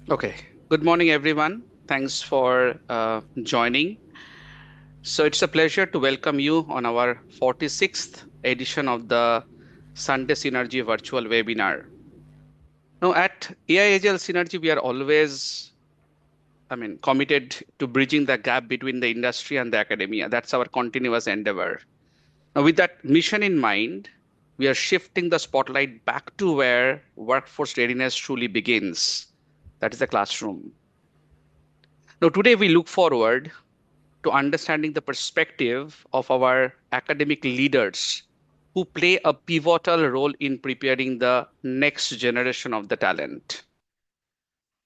Okay. Good morning, everyone. Thanks for joining. So it's a pleasure to welcome you on our 46th edition of the Sunday Synergy virtual webinar. Now, at AI Agile Synergy, we are always, committed to bridging the gap between the industry and the academia. That's our continuous endeavor. Now, with that mission in mind, we are shifting the spotlight back to where workforce readiness truly begins. That is the classroom. Now, today we look forward to understanding the perspective of our academic leaders who play a pivotal role in preparing the next generation of the talent.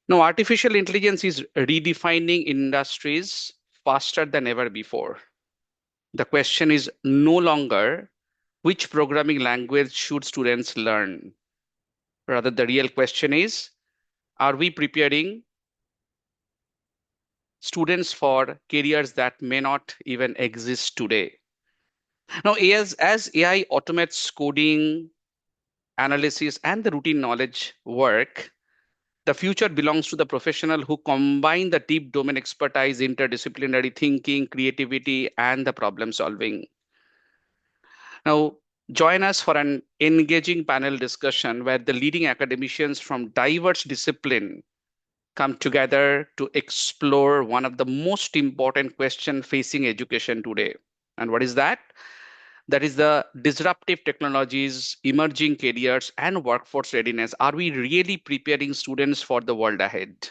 Now, artificial intelligence is redefining industries faster than ever before. The question is no longer which programming language should students learn. Rather, the real question is, are we preparing students for careers that may not even exist today? Now, as AI automates coding, analysis, and the routine knowledge work, the future belongs to the professional who combine the deep domain expertise, interdisciplinary thinking, creativity, and the problem solving. Now, join us for an engaging panel discussion where the leading academicians from diverse discipline come together to explore one of the most important questions facing education today. And what is that? That is the disruptive technologies, emerging careers, and workforce readiness. Are we really preparing students for the world ahead?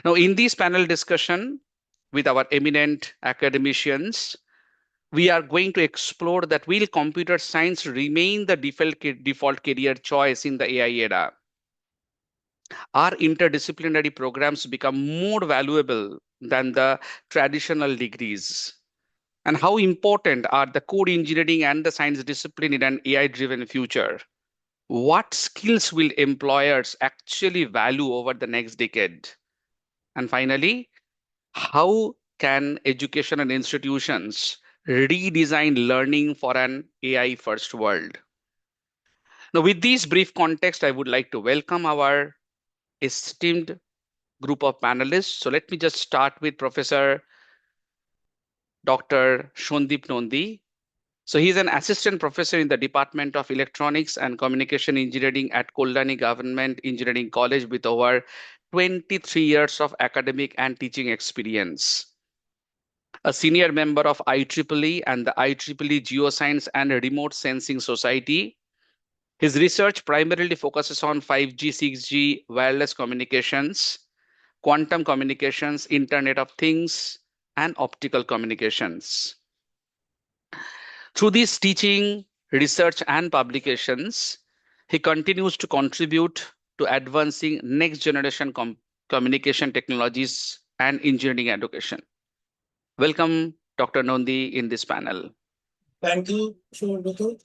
Now, in this panel discussion with our eminent academicians, we are going to explore that will computer science remain the default career choice in the AI era? Are interdisciplinary programs become more valuable than the traditional degrees? And how important are the core engineering and the science discipline in an AI driven future? What skills will employers actually value over the next decade? And finally, how can education and institutions redesign learning for an AI first world? Now, with this brief context, I would like to welcome our esteemed group of panelists. So let me just start with Professor Dr. Shondeep Nondi. So he's an assistant professor in the Department of Electronics and Communication Engineering at Koldani Government Engineering College with over 23 years of academic and teaching experience. A senior member of IEEE and the IEEE Geoscience and Remote Sensing Society. His research primarily focuses on 5G, 6G, wireless communications, quantum communications, Internet of Things, and optical communications. Through these teaching, research, and publications, he continues to contribute to advancing next generation communication technologies and engineering education. Welcome, Dr. Nondi, in this panel. Thank you, Shubhendu.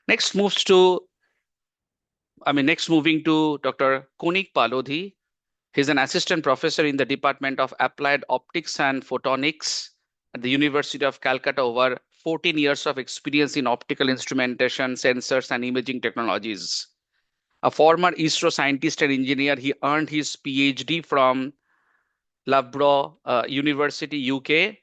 Next moves to, next moving to Dr. Kunik Palodhi. He's an assistant professor in the Department of Applied Optics and Photonics at the University of Calcutta, over 14 years of experience in optical instrumentation, sensors, and imaging technologies. A former ISRO scientist and engineer, he earned his PhD from Loughborough University, UK,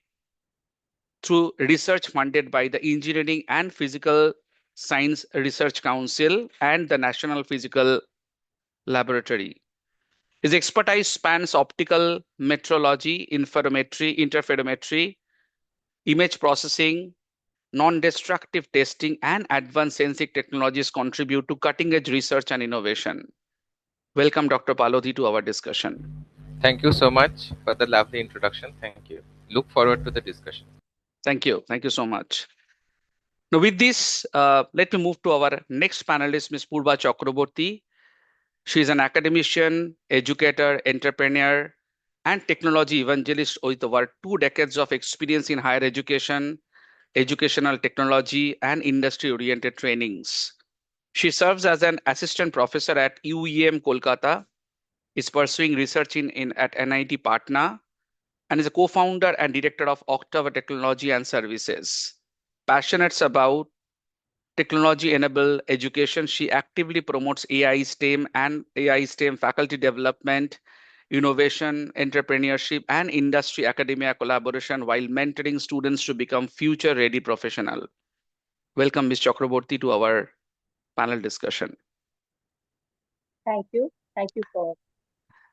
through research funded by the Engineering and Physical Science Research Council and the National Physical Laboratory. His expertise spans optical metrology, interferometry, image processing, non-destructive testing, and advanced sensing technologies contribute to cutting-edge research and innovation. Welcome, Dr. Palodhi, to our discussion. Thank you so much for the lovely introduction. Thank you. Look forward to the discussion. Thank you. Thank you so much. Now, with this, let me move to our next panelist, Ms. Purva Chakraborty. She is an academician, educator, entrepreneur, and technology evangelist with over 2 decades of experience in higher education, educational technology, and industry-oriented trainings. She serves as an assistant professor at UEM Kolkata, is pursuing research at NIT Patna, and is a co-founder and director of October Technology and Services. Passionate about technology-enabled education. She actively promotes AI STEM and AI STEM faculty development, innovation, entrepreneurship, and industry academia collaboration while mentoring students to become future-ready professional. Welcome, Ms. Chakraborty, to our panel discussion. Thank you. Thank you for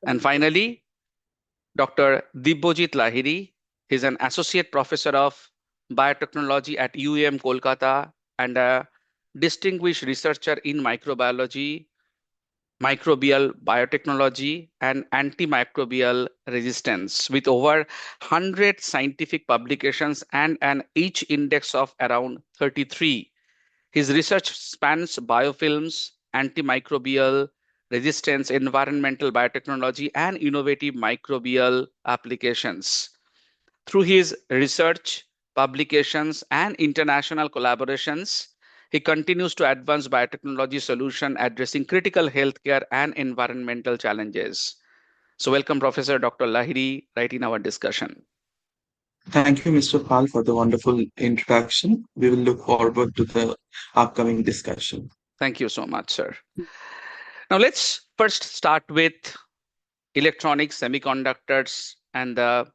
And this. finally, Dr. Dibbojit Lahiri. He's an associate professor of biotechnology at UAM Kolkata and a distinguished researcher in microbiology, microbial biotechnology, and antimicrobial resistance with over 100 scientific publications and an H index of around 33. His research spans biofilms, antimicrobial resistance, environmental biotechnology, and innovative microbial applications. Through his research, publications, and international collaborations, he continues to advance biotechnology solutions addressing critical healthcare and environmental challenges. So, welcome, Professor Dr. Lahiri, right in our discussion. Thank you, Mr. Pal, for the wonderful introduction. We will look forward to the upcoming discussion. Thank you so much, sir. Now, let's first start with electronics, semiconductors, and the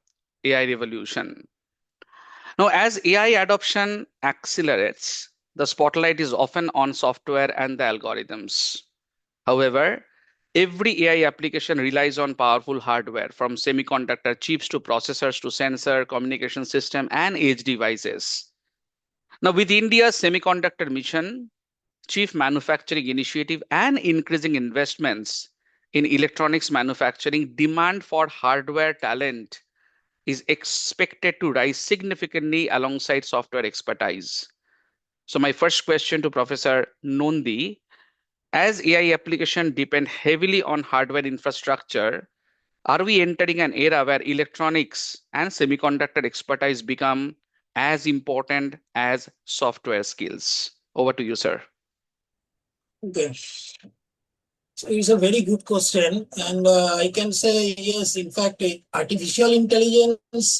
AI revolution. Now, as AI adoption accelerates, the spotlight is often on software and the algorithms. However, every AI application relies on powerful hardware, from semiconductor chips to processors to sensor, communication system, and edge devices. Now, with India's semiconductor mission, chief manufacturing initiative, and increasing investments in electronics manufacturing, demand for hardware talent is expected to rise significantly alongside software expertise. So my first question to Professor Nondi, as AI applications depend heavily on hardware infrastructure, are we entering an era where electronics and semiconductor expertise become as important as software skills? Over to you, sir. Okay. So it's a very good question. And I can say, yes, in fact, artificial intelligence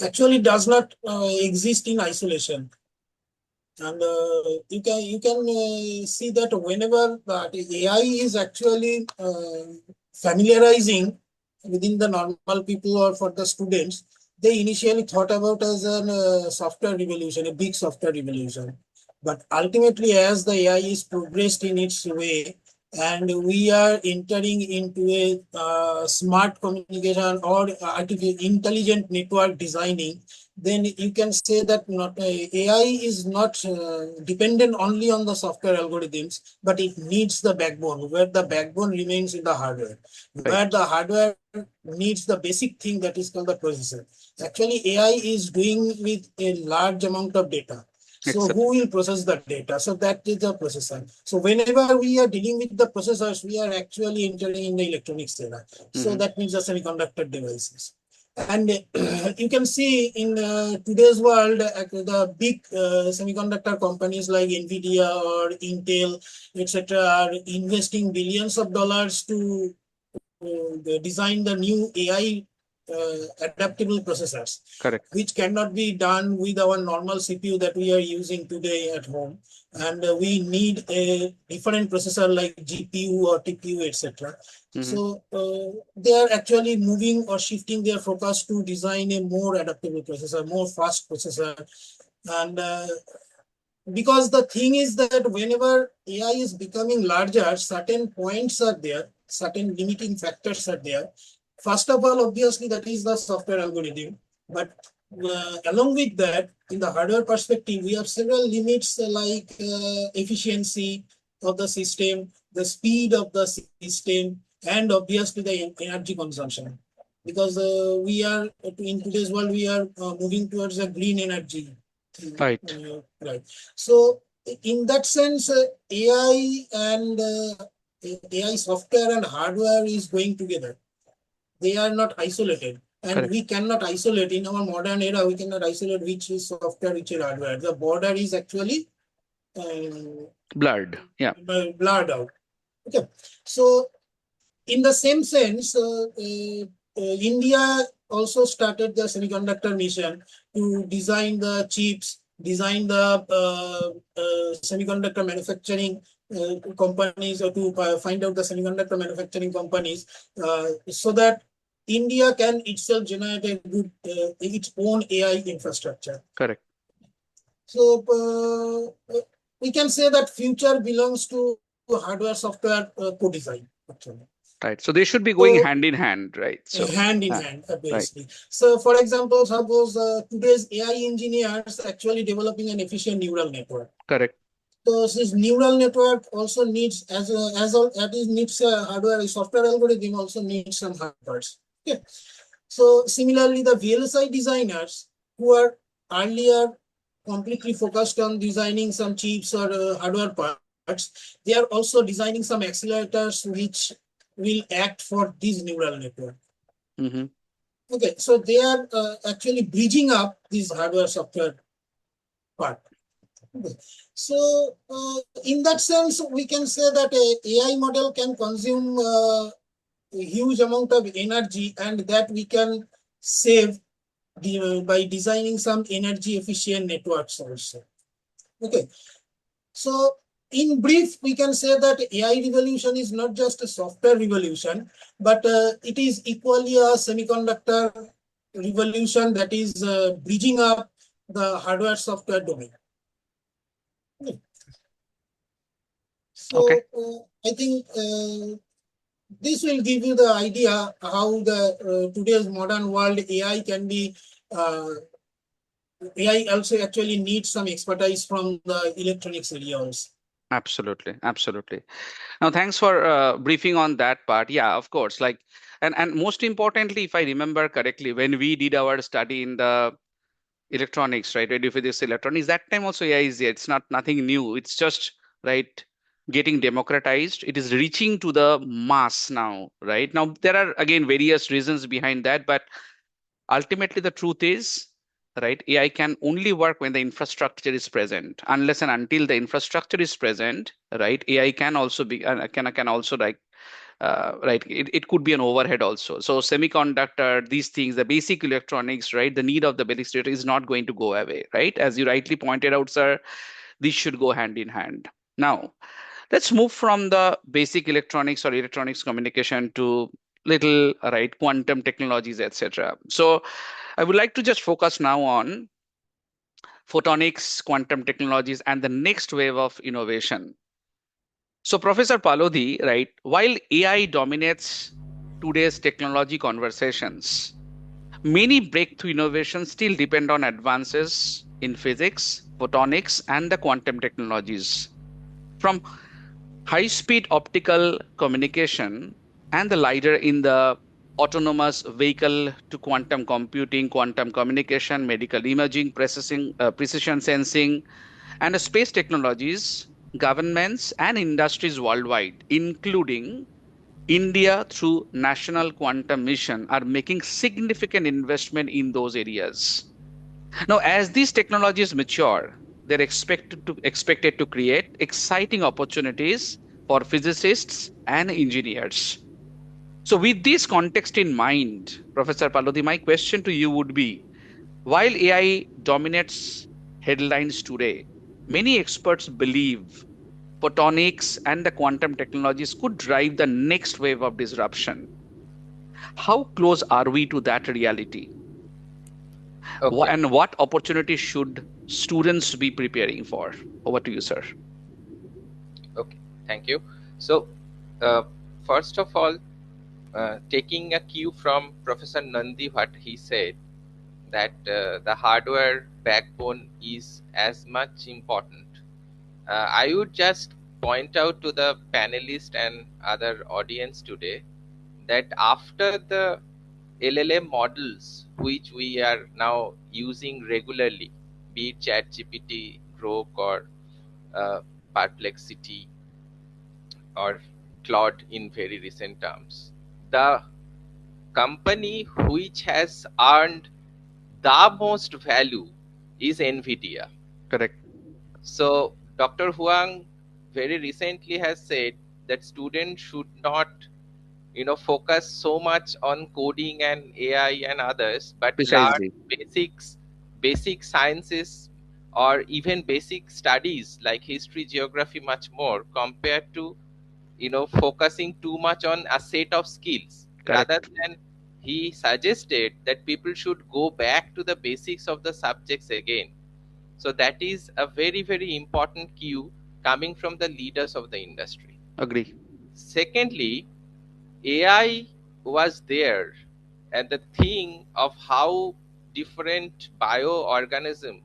actually does not exist in isolation. And you can see that whenever AI is actually familiarizing within the normal people or for the students, they initially thought about as a software revolution, a big software revolution. But ultimately, as the AI is progressed in its way, and we are entering into a smart communication or artificial intelligent network designing, then you can say that not AI is not dependent only on the software algorithms, but it needs the backbone, where the backbone remains in the hardware, where Right. the hardware needs the basic thing that is called the processor. Actually, AI is doing with a large amount of data. So Excellent. who will process the data? So that is the processor. So whenever we are dealing with the processors, we are actually entering in the electronics data. So that means the semiconductor devices. And you can see in today's world, the big semiconductor companies like NVIDIA or Intel, etc., are investing billions of dollars to design the new AI adaptable processors, Correct. which cannot be done with our normal CPU that we are using today at home. And we need a different processor like GPU or TPU, etc. So they are actually moving or shifting their focus to design a more adaptable processor, more fast processor. And because the thing is that whenever AI is becoming larger, certain points are there, certain limiting factors are there. First of all, obviously, that is the software algorithm. But along with that, in the hardware perspective, we have several limits like efficiency of the system, the speed of the system, and obviously the energy consumption. Because we are, in today's world, we are moving towards a green energy. Right. Right. So in that sense, AI and AI software and hardware is going together. They are not isolated. And Correct. we cannot isolate in our modern era. We cannot isolate which is software, which is hardware. The border is actually Blurred. Yeah. blurred out. Okay. So in the same sense, India also started the semiconductor mission to design the chips design the semiconductor manufacturing companies, or to find out the semiconductor manufacturing companies, so that India can itself generate a good its own AI infrastructure. Correct. So we can say that future belongs to hardware software co-design actually. Right. So they should be going So hand in hand, right? So hand in hand, right. obviously. So, for example, suppose today's AI engineers actually developing an efficient neural network. Correct. So this neural network also needs, that is needs hardware. Software algorithm also needs some hardware. Okay. So similarly, the VLSI designers who are earlier completely focused on designing some chips or hardware parts, they are also designing some accelerators which will act for this neural network. Mm-hmm. Okay, so they are actually bridging up this hardware software part. Okay. So in that sense, we can say that a AI model can consume a huge amount of energy, and that we can save by designing some energy efficient networks also. Okay, so in brief, we can say that AI revolution is not just a software revolution, but it is equally a semiconductor revolution that is bridging up the hardware software domain. Okay. Okay. So I think this will give you the idea how the today's modern world AI can be. AI also actually needs some expertise from the electronics area also. Absolutely. Absolutely. Now, thanks for briefing on that part. Yeah, of course. Like, and most importantly, if I remember correctly, when we did our study in the electronics, right, radio physics electronics, that time also AI is there. It's not nothing new. It's just right getting democratized. It is reaching to the mass now, right? Now there are again various reasons behind that, but ultimately the truth is, right, AI can only work when the infrastructure is present. Unless and until the infrastructure is present, right, AI can also be can also like right, it could be an overhead also. So semiconductor, these things, the basic electronics, right, the need of the basic data is not going to go away, right? As you rightly pointed out, sir, these should go hand in hand. Now let's move from the basic electronics or electronics communication to little, right, quantum technologies, etc. So I would like to just focus now on photonics, quantum technologies, and the next wave of innovation. So, Professor Palodhi, right, while AI dominates today's technology conversations, many breakthrough innovations still depend on advances in physics, photonics, and the quantum technologies. From high-speed optical communication and the LiDAR in the autonomous vehicle to quantum computing, quantum communication, medical imaging, precision sensing, and space technologies, governments and industries worldwide, including India through National Quantum Mission, are making significant investment in those areas. Now, as these technologies mature, they're expected to create exciting opportunities for physicists and engineers. So, with this context in mind, Professor Palodi, my question to you would be, while AI dominates headlines today, many experts believe photonics and the quantum technologies could drive the next wave of disruption. How close are we to that reality? Okay. And what opportunities should students be preparing for? Over to you, sir. Okay, thank you. So, uh, first of all, taking a cue from Professor Nandi, what he said, that the hardware backbone is as much important. I would just point out to the panelist and other audience today that after the LLM models, which we are now using regularly, be it ChatGPT, Grok, or uh, Perplexity, or Claude in very recent terms, the company which has earned the most value is NVIDIA. Correct. So Dr. Huang very recently has said that students should not, focus so much on coding and AI and others, but learn Precisely. basic sciences or even basic studies like history, geography, much more, compared to focusing too much on a set of skills. Rather Correct. than, he suggested that people should go back to the basics of the subjects again. So that is a very, very important cue coming from the leaders of the industry. Agree. Secondly, AI was there, and the thing of how different bioorganism,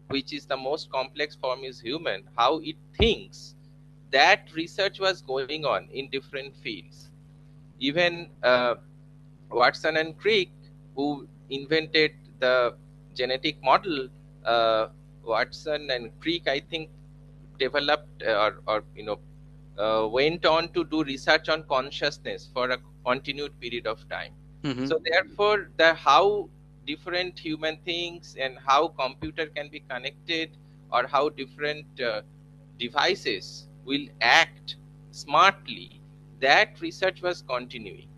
which is the most complex form is human, how it thinks, that research was going on in different fields. Even Watson and Crick, who invented the genetic model, uh, Watson and Crick, I think, developed or went on to do research on consciousness for a continued period of time. Mm-hmm. So therefore, the how different human things and how computer can be connected, or how different devices will act smartly, that research was continuing.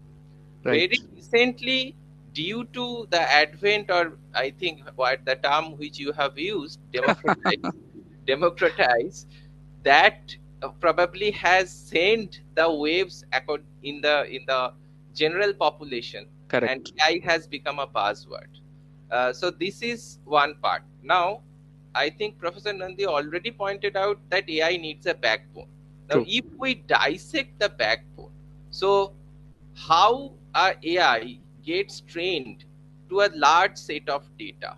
Very Right. recently, due to the advent, or I think what the term which you have used, democratize, that probably has sent the waves in the general population, and Correct. AI has become a buzzword. So this is one part. Now, I think Professor Nandi already pointed out that AI needs a backbone. Now, True. if we dissect the backbone, so how a AI gets trained to a large set of data.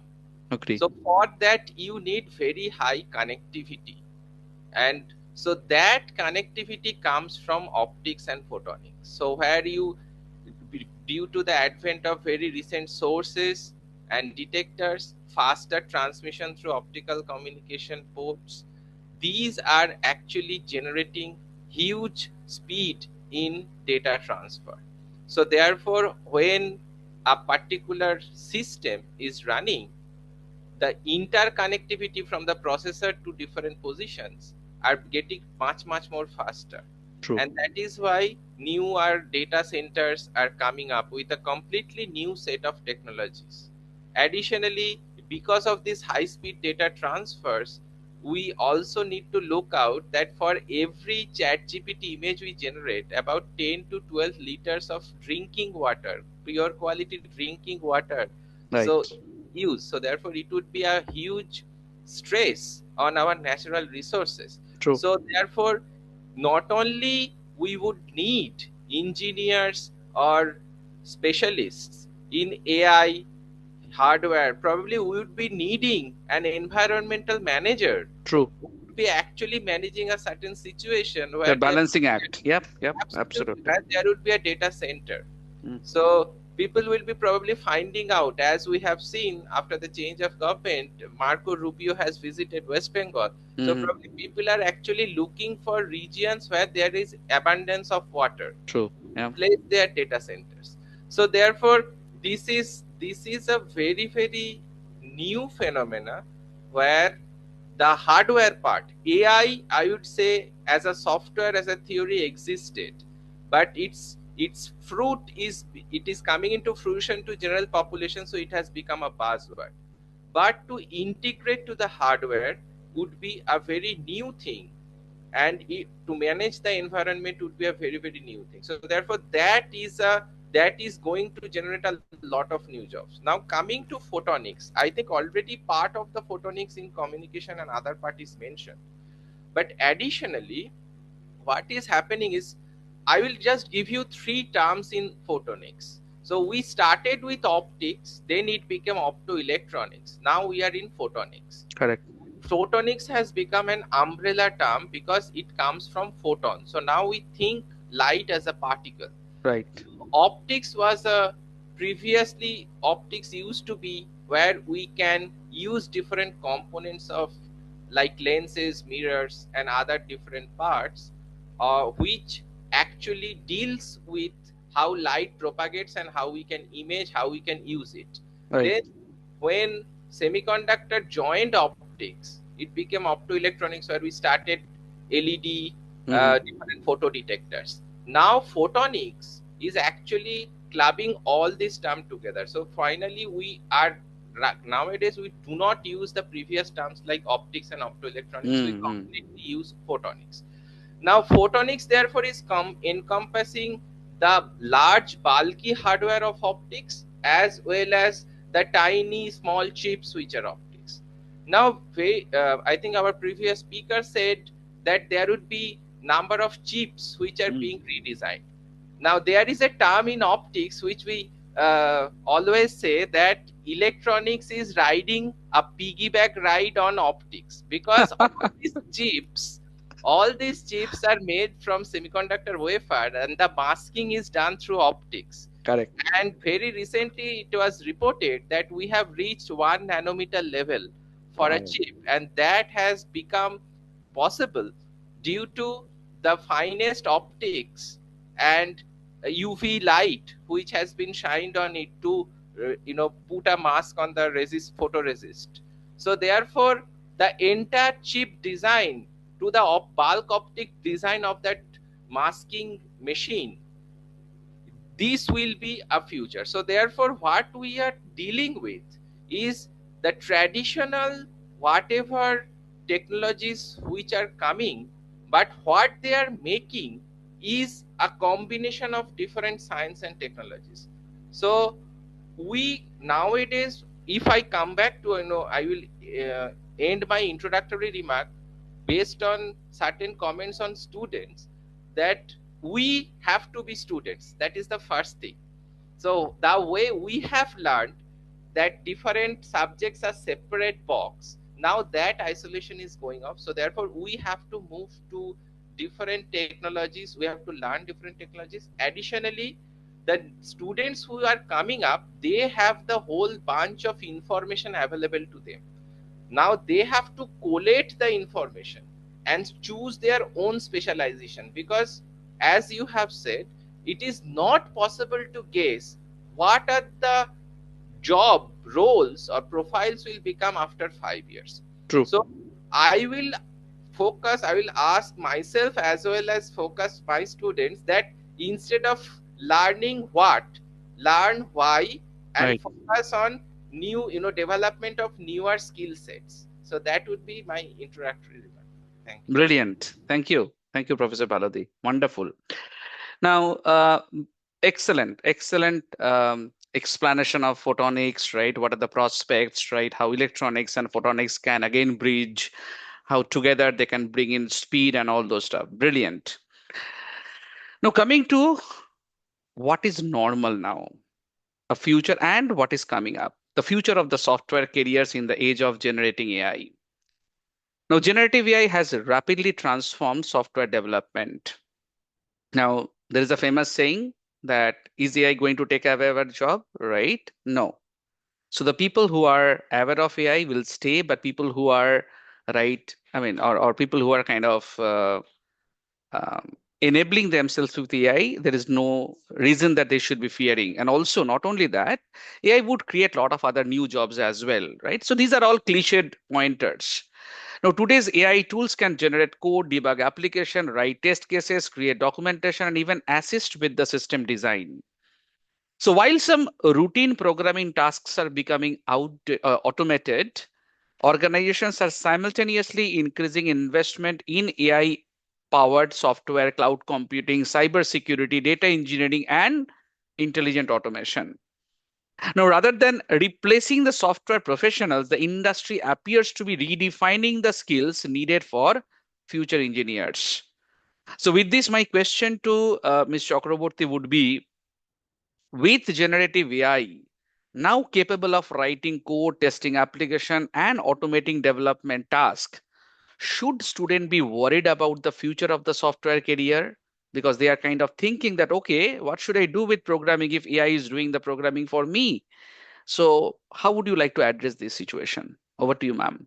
Agree. So for that, you need very high connectivity, and so that connectivity comes from optics and photonics. So where you, due to the advent of very recent sources and detectors, faster transmission through optical communication ports, these are actually generating huge speed in data transfer. So therefore, when a particular system is running, the interconnectivity from the processor to different positions are getting much more faster. True. And that is why newer data centers are coming up with a completely new set of technologies. Additionally, because of these high speed data transfers, we also need to look out that for every chat gpt image we generate, about 10 to 12 liters of drinking water, pure quality drinking water, so Right. use. So therefore, it would be a huge stress on our natural resources. True. So therefore, not only we would need engineers or specialists in AI hardware, probably we would be needing an environmental manager True. who would be actually managing a certain situation The where there, balancing act. Yep. Yep. absolutely, Absolutely. where there would be a data center. Mm. So people will be probably finding out, as we have seen after the change of government, Marco Rubio has visited West Bengal. So Mm-hmm. probably people are actually looking for regions where there is abundance of water, True. Yeah. place their data centers. So therefore, this is a very, very new phenomena where the hardware part, I would say, as a software, as a theory existed, but its fruit is, it is coming into fruition to general population, so it has become a buzzword. But to integrate to the hardware would be a very new thing, and to manage the environment would be a very, very new thing. So therefore, that is going to generate a lot of new jobs. Now, coming to photonics, I think already part of the photonics in communication and other part is mentioned, but additionally, what is happening is, I will just give you three terms in photonics. So we started with optics, then it became optoelectronics, now we are in photonics. Correct. Photonics has become an umbrella term because it comes from photon. So now we think light as a particle. Right. Optics was a, previously optics used to be where we can use different components of, like lenses, mirrors, and other different parts, which actually deals with how light propagates and how we can image, how we can use it. Right. Then when semiconductor joined optics, it became optoelectronics, where we started LED, Mm-hmm. different photo detectors. Now photonics is actually clubbing all these terms together. So finally, we are nowadays we do not use the previous terms like optics and optoelectronics. We completely use photonics. Now, photonics therefore is encompassing the large bulky hardware of optics as well as the tiny small chips which are optics. Now, I think our previous speaker said that there would be number of chips which are being redesigned. Now, there is a term in optics which we always say that electronics is riding a piggyback ride on optics, because all these chips are made from semiconductor wafer and the masking is done through optics. Correct. And very recently it was reported that we have reached 1 nanometer level for a Wow. chip, and that has become possible due to the finest optics and UV light which has been shined on it to put a mask on the photoresist. So therefore the entire chip design to the bulk optic design of that masking machine, this will be a future. So therefore what we are dealing with is the traditional whatever technologies which are coming, but what they are making is a combination of different science and technologies. So we nowadays, if I come back to, I will end my introductory remark based on certain comments on students, that we have to be students. That is the first thing. So the way we have learned that different subjects are separate box, now that isolation is going off. So therefore we have to move to different technologies, we have to learn different technologies. Additionally, the students who are coming up, they have the whole bunch of information available to them. Now they have to collate the information and choose their own specialization, because as you have said, it is not possible to guess what are the job roles or profiles will become after 5 years. True. So I will ask myself as well as focus my students that instead of learning what, learn why, and Right. focus on new, development of newer skill sets. So that would be my introductory remark. Thank you. Brilliant. Thank you. Thank you, Professor Baladi. Wonderful. Now, excellent explanation of photonics, right? What are the prospects, right? How electronics and photonics can again bridge, how together they can bring in speed and all those stuff. Brilliant. Now, coming to what is normal now, a future and what is coming up, the future of the software careers in the age of generating AI. Now, generative AI has rapidly transformed software development. Now, there is a famous saying that is AI going to take away our job, right? No. So the people who are aware of AI will stay, but people who are right, I mean, or people who are kind of enabling themselves with AI, there is no reason that they should be fearing. And also, not only that, AI would create a lot of other new jobs as well, right? So these are all cliched pointers. Now, today's AI tools can generate code, debug application, write test cases, create documentation, and even assist with the system design. So while some routine programming tasks are becoming automated, organizations are simultaneously increasing investment in AI powered software, cloud computing, cybersecurity, data engineering, and intelligent automation. Now, rather than replacing the software professionals, the industry appears to be redefining the skills needed for future engineers. So, with this, my question to Ms. Chakraborty would be, with generative AI now capable of writing code, testing application, and automating development tasks, should student be worried about the future of the software career? Because they are kind of thinking that, okay, what should I do with programming if AI is doing the programming for me? So how would you like to address this situation? Over to you, ma'am.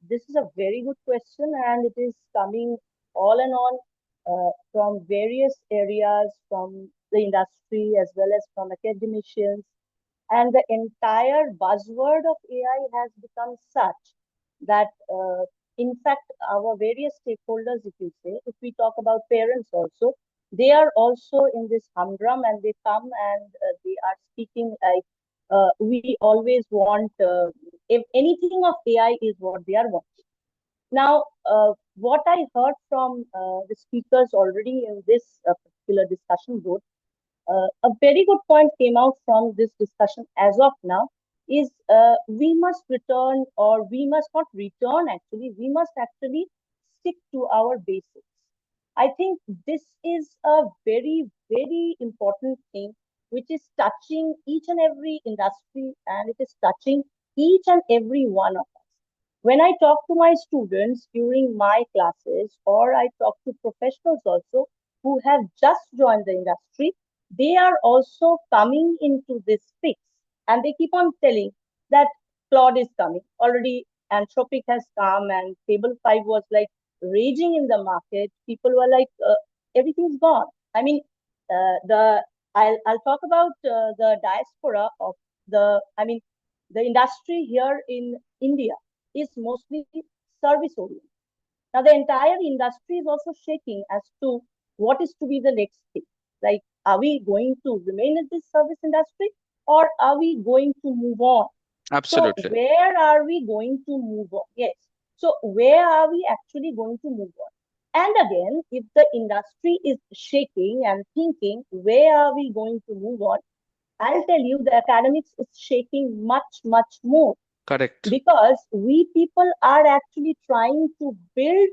This is a very good question, and it is coming all and all from various areas, from the industry as well as from academicians. And the entire buzzword of AI has become such that, in fact, our various stakeholders, if you say, if we talk about parents also, they are also in this humdrum, and they come and they are speaking like we always want, if anything of AI is what they are wanting. Now, what I heard from the speakers already in this particular discussion board, a very good point came out from this discussion as of now is we must return, or we must not return actually, we must actually stick to our basics. I think this is a very, very important thing which is touching each and every industry, and it is touching each and every one of us. When I talk to my students during my classes, or I talk to professionals also who have just joined the industry, they are also coming into this fix, and they keep on telling that Claude is coming. Already Anthropic has come, and Table 5 was like raging in the market. People were like, everything's gone. I mean, the I'll talk about the diaspora of I mean, the industry here in India is mostly service oriented. Now, the entire industry is also shaking as to what is to be the next thing. Like, are we going to remain in this service industry, or are we going to move on? So, Absolutely. where are we going to move on? Yes. So, where are we actually going to move on? And again, if the industry is shaking and thinking, where are we going to move on? I'll tell you, the academics is shaking much, much more, Correct. because we people are actually trying to build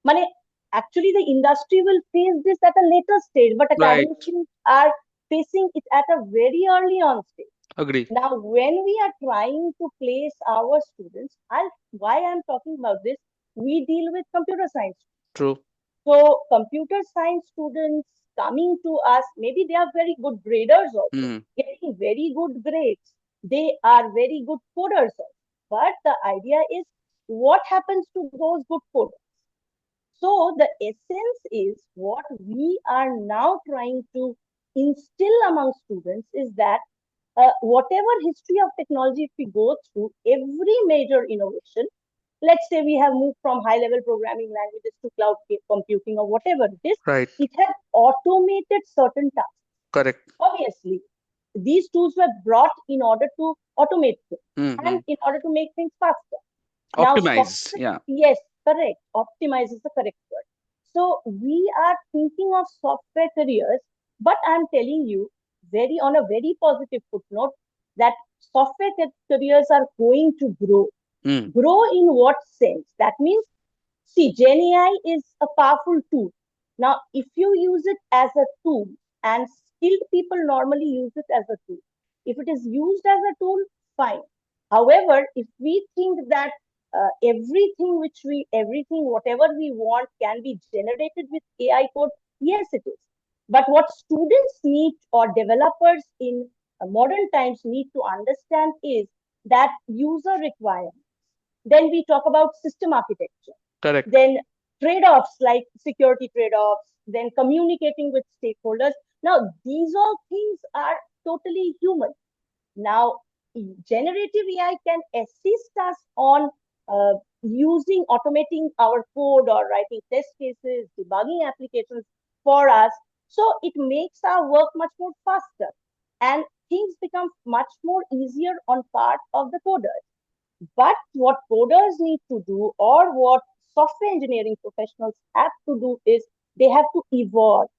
money. Actually, the industry will face this at a later stage, but Right. academics are facing it at a very early on stage. Agree. Now, when we are trying to place our students, why I'm talking about this, we deal with computer science. True. So, computer science students coming to us, maybe they are very good graders also, Hmm. getting very good grades. They are very good coders also. But the idea is, what happens to those good coders? So, the essence is what we are now trying to instill among students is that whatever history of technology if we go through, every major innovation, let's say we have moved from high level programming languages to cloud computing or whatever Right. it has automated certain tasks. Correct. Obviously, these tools were brought in order to automate things Hmm. and in order to make things faster. Now, Optimize. Yeah. yes, correct. Optimize is the correct word. So we are thinking of software careers, but I'm telling you very on a very positive footnote that software careers are going to grow. Hmm. Grow in what sense? That means, see, Gen AI is a powerful tool. Now, if you use it as a tool, and skilled people normally use it as a tool, if it is used as a tool, fine. However, if we think that everything, whatever we want can be generated with AI code, yes, it is. But what students need, or developers in modern times need to understand is that user requirements. Then we talk about system architecture, Correct. then trade-offs like security trade-offs, then communicating with stakeholders. Now, these all things are totally human. Now, generative AI can assist us on automating our code or writing test cases, debugging applications for us. So it makes our work much more faster, and things become much more easier on part of the coders. But what coders need to do, or what software engineering professionals have to do, is they have to evolve.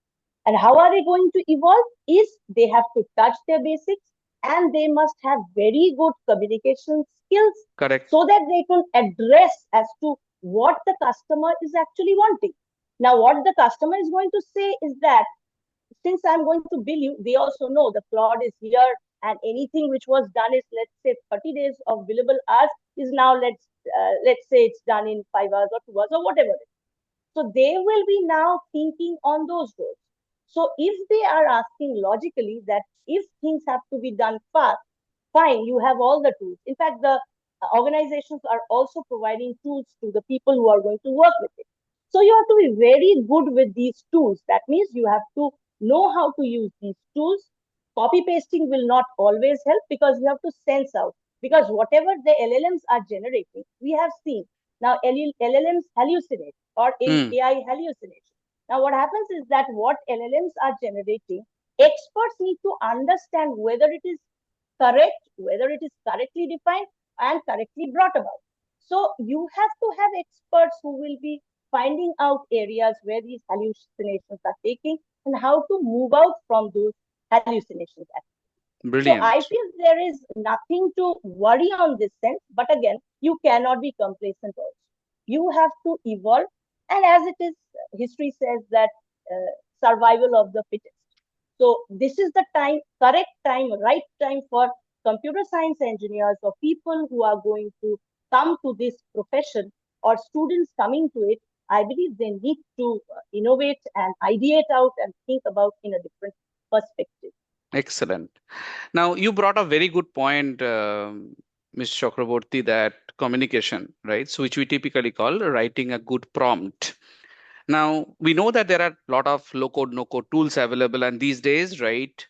And how are they going to evolve? Is they have to touch their basics, and they must have very good communication skills Correct. so that they can address as to what the customer is actually wanting. Now, what the customer is going to say is that, since I'm going to bill you, they also know the Claude is here, and anything which was done is, let's say, 30 days of billable hours is now, let's say it's done in 5 hours or 2 hours or whatever it is. So they will be now thinking on those roads. So if they are asking logically that if things have to be done fast, fine, you have all the tools. In fact, the organizations are also providing tools to the people who are going to work with it. So you have to be very good with these tools. That means you have to know how to use these tools. Copy pasting will not always help, because you have to sense out. Because whatever the LLMs are generating, we have seen now LLMs hallucinate, or Hmm. AI hallucination. Now, what happens is that what LLMs are generating, experts need to understand whether it is correct, whether it is correctly defined and correctly brought about. So you have to have experts who will be finding out areas where these hallucinations are taking and how to move out from those hallucinations. So I Brilliant. feel there is nothing to worry on this sense, but again, you cannot be complacent also. You have to evolve, and as it is, history says that survival of the fittest. So this is the time, correct time, right time for computer science engineers or people who are going to come to this profession or students coming to it. I believe they need to innovate and ideate out and think about in a different perspective. Excellent. Now, you brought a very good point, Ms. Chakraborty, that communication, right? So, which we typically call writing a good prompt. Now, we know that there are a lot of low code, no code tools available, and these days, right,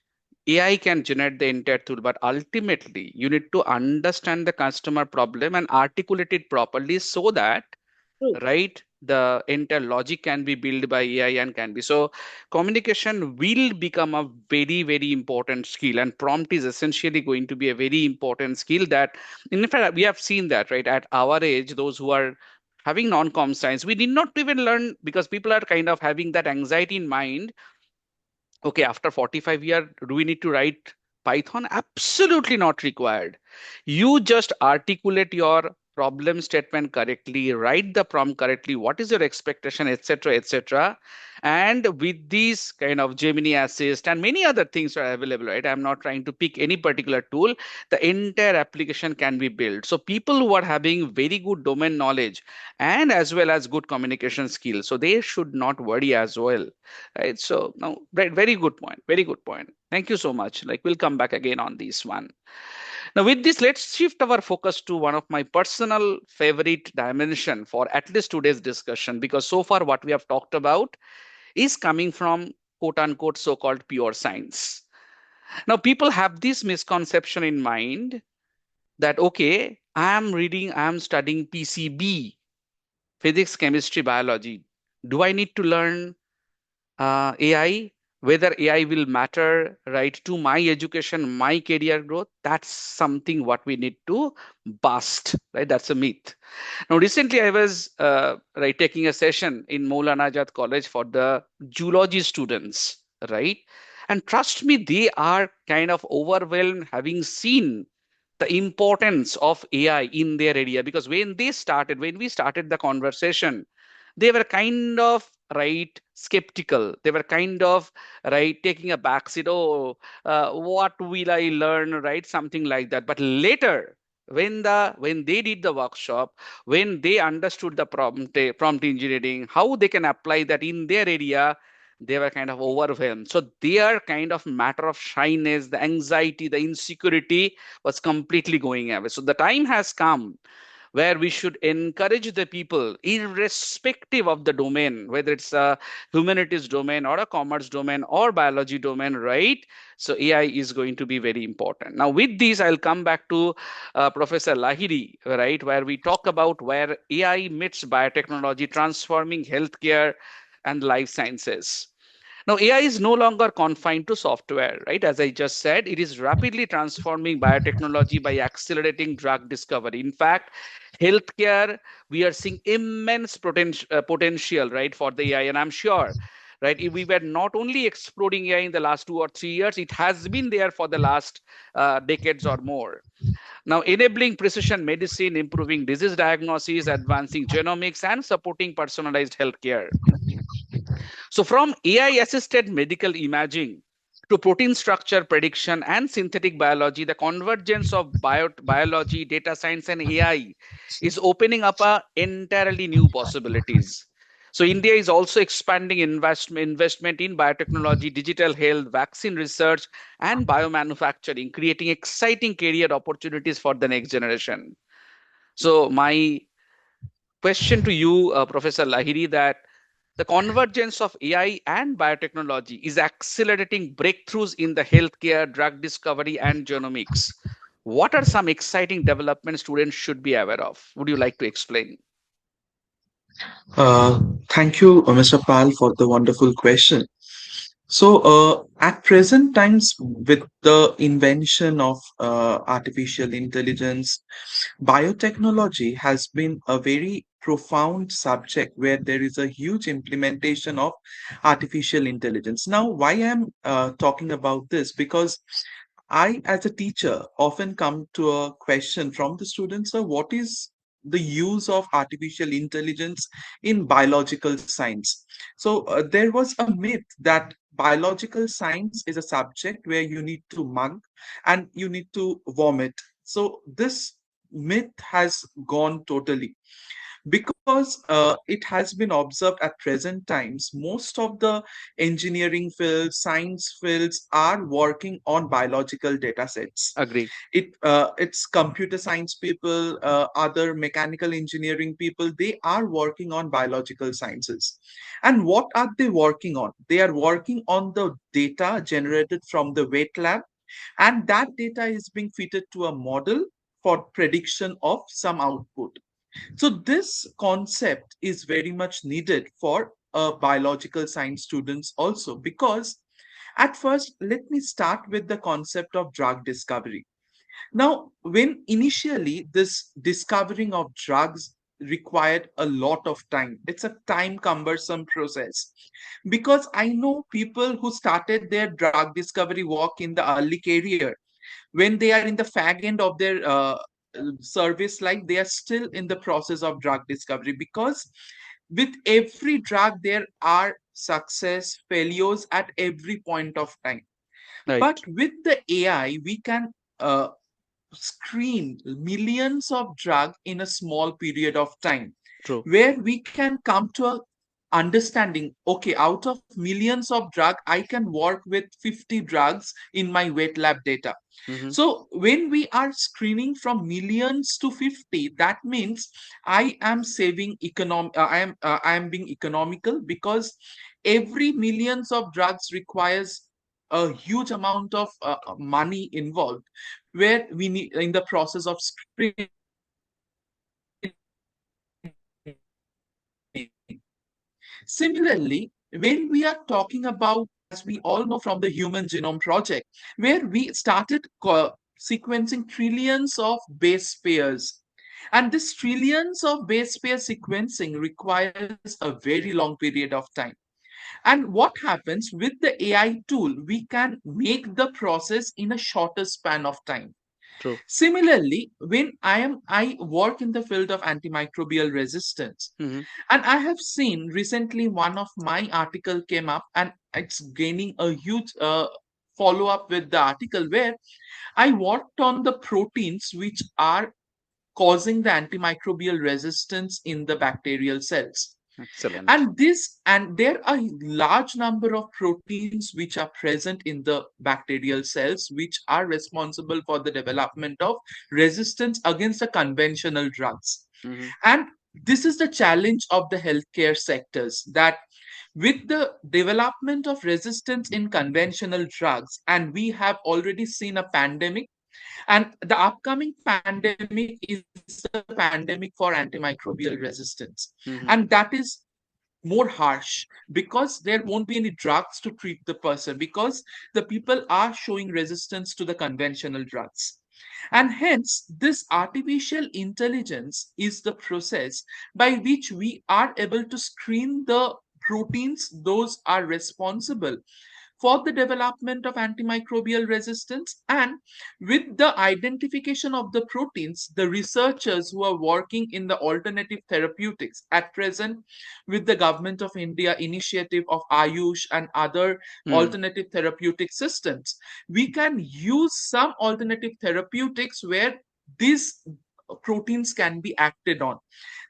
AI can generate the entire tool, but ultimately, you need to understand the customer problem and articulate it properly so that, True. right, the entire logic can be built by AI and can be so. Communication will become a very, very important skill, and prompt is essentially going to be a very important skill that, in fact, we have seen that, right, at our age, those who are having non-com science, we did not even learn because people are kind of having that anxiety in mind. Okay, after 45 years, do we need to write Python? Absolutely not required. You just articulate your problem statement correctly, write the prompt correctly, what is your expectation, etc., etc. And with these kind of Gemini Assist and many other things are available, right? I'm not trying to pick any particular tool. The entire application can be built. So people who are having very good domain knowledge and as well as good communication skills, so they should not worry as well, right? So now, right, very good point, very good point, thank you so much. Like, we'll come back again on this one. Now with this, let's shift our focus to one of my personal favorite dimension for at least today's discussion, because so far what we have talked about is coming from quote unquote so-called pure science. Now people have this misconception in mind that, okay, I am studying PCB, physics, chemistry, biology, do I need to learn AI, whether AI will matter, right, to my education, my career growth? That's something what we need to bust, right? That's a myth. Now, recently I was right taking a session in Maulana Azad College for the zoology students, right? And trust me, they are kind of overwhelmed having seen the importance of AI in their area, because when we started the conversation, they were kind of right skeptical, they were kind of right taking a backseat. Oh, what will I learn, right, something like that. But later, when they did the workshop, when they understood the prompt engineering, how they can apply that in their area, they were kind of overwhelmed. So their kind of matter of shyness, the anxiety, the insecurity was completely going away. So the time has come where we should encourage the people, irrespective of the domain, whether it's a humanities domain or a commerce domain or biology domain, right? So AI is going to be very important. Now with this, I'll come back to Professor Lahiri, right, where we talk about where AI meets biotechnology, transforming healthcare and life sciences. Now, AI is no longer confined to software, right? As I just said, it is rapidly transforming biotechnology by accelerating drug discovery. In fact, healthcare, we are seeing immense potential, right, for the AI. And I'm sure, right, if we were not only exploring AI in the last 2 or 3 years, it has been there for the last decades or more. Now, enabling precision medicine, improving disease diagnosis, advancing genomics, and supporting personalized healthcare. So from AI assisted medical imaging to protein structure prediction and synthetic biology, the convergence of biology, data science, and AI is opening up a entirely new possibilities. So India is also expanding investment in biotechnology, digital health, vaccine research, and biomanufacturing, creating exciting career opportunities for the next generation. So my question to you, Professor Lahiri, that the convergence of AI and biotechnology is accelerating breakthroughs in the healthcare, drug discovery, and genomics. What are some exciting developments students should be aware of? Would you like to explain? Uh, Thank you, Mr. Pal, for the wonderful question. So, at present times, with the invention of artificial intelligence, biotechnology has been a very profound subject where there is a huge implementation of artificial intelligence. Now, why I'm talking about this? Because I, as a teacher, often come to a question from the students: what is the use of artificial intelligence in biological science? So, there was a myth that biological science is a subject where you need to mug and you need to vomit. So, this myth has gone totally, because it has been observed at present times most of the engineering fields, science fields are working on biological data sets. Agree. It's computer science people, other mechanical engineering people, they are working on biological sciences. And what are they working on? They are working on the data generated from the wet lab, and that data is being fitted to a model for prediction of some output. So this concept is very much needed for biological science students also, because at first, let me start with the concept of drug discovery. Now, when initially this discovering of drugs required a lot of time, it's a time cumbersome process, because I know people who started their drug discovery work in the early career. When they are in the fag end of their service life, they are still in the process of drug discovery, because with every drug there are success failures at every point of time. But Right. with the AI we can uh, screen millions of drug in a small period of time, True. where we can come to a understanding, okay, out of millions of drug I can work with 50 drugs in my wet lab data. Hmm. So when we are screening from millions to 50, that means I am saving I am being economical, because every millions of drugs requires a huge amount of money involved, where we need in the process of screening. Similarly, when we are talking about, as we all know from the Human Genome Project, where we started sequencing trillions of base pairs. And this trillions of base pair sequencing requires a very long period of time. And what happens with the AI tool, we can make the process in a shorter span of time. True. Similarly, when I work in the field of antimicrobial resistance, Hmm. and I have seen recently one of my article came up and it's gaining a huge follow up with the article, where I worked on the proteins which are causing the antimicrobial resistance in the bacterial cells. Excellent. And there are large number of proteins which are present in the bacterial cells, which are responsible for the development of resistance against the conventional drugs. Hmm. And this is the challenge of the healthcare sectors, that with the development of resistance in conventional drugs, and we have already seen a pandemic, and the upcoming pandemic is a pandemic for antimicrobial resistance. And that is Hmm. more harsh, because there won't be any drugs to treat the person, because the people are showing resistance to the conventional drugs. And hence this artificial intelligence is the process by which we are able to screen the proteins those are responsible for the development of antimicrobial resistance. And with the identification of the proteins, the researchers who are working in the alternative therapeutics at present, with the government of India initiative of Ayush and other Hmm. alternative therapeutic systems, we can use some alternative therapeutics where these proteins can be acted on.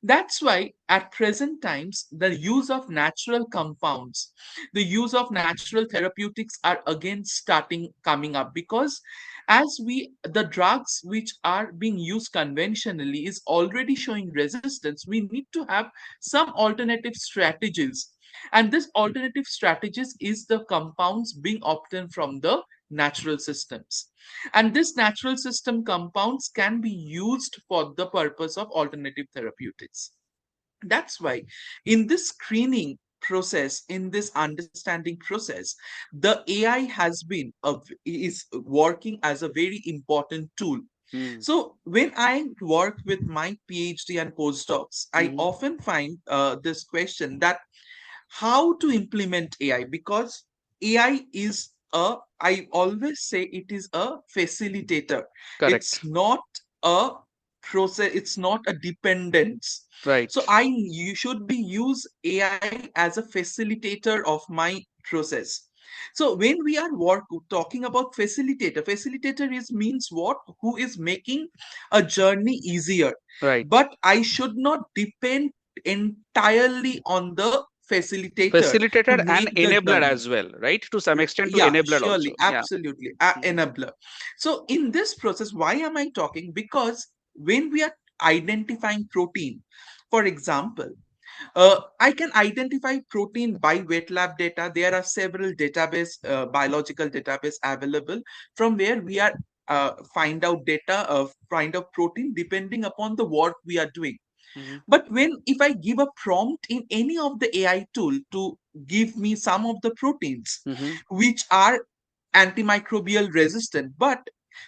That's why at present times the use of natural compounds, the use of natural therapeutics are again starting coming up, because as we the drugs which are being used conventionally is already showing resistance, we need to have some alternative strategies. And this alternative strategies is the compounds being obtained from the natural systems. And this natural system compounds can be used for the purpose of alternative therapeutics. That's why in this screening process, in this understanding process, the AI is working as a very important tool. Mm. So when I work with my PhD and postdocs, I Mm-hmm. often find this question that how to implement AI, because AI is I always say it is a facilitator. It's Correct. not a process, it's not a dependence. So Right. you should be use AI as a facilitator of my process. So when we are talking about facilitator is means what? Who is making a journey easier. Right. But I should not depend entirely on the facilitator to Facilitator and make the enabler journey. as well, right? To some extent, to Yeah, enabler surely, also. Yeah. absolutely, Mm-hmm. enabler. So in this process, why am I talking? Because when we are identifying protein, for example, I can identify protein by wet lab data. There are several biological database available from where we are find out protein depending upon the work we are doing. Mm-hmm. But when if I give a prompt in any of the AI tool to give me some of the proteins Mm-hmm. which are antimicrobial resistant, but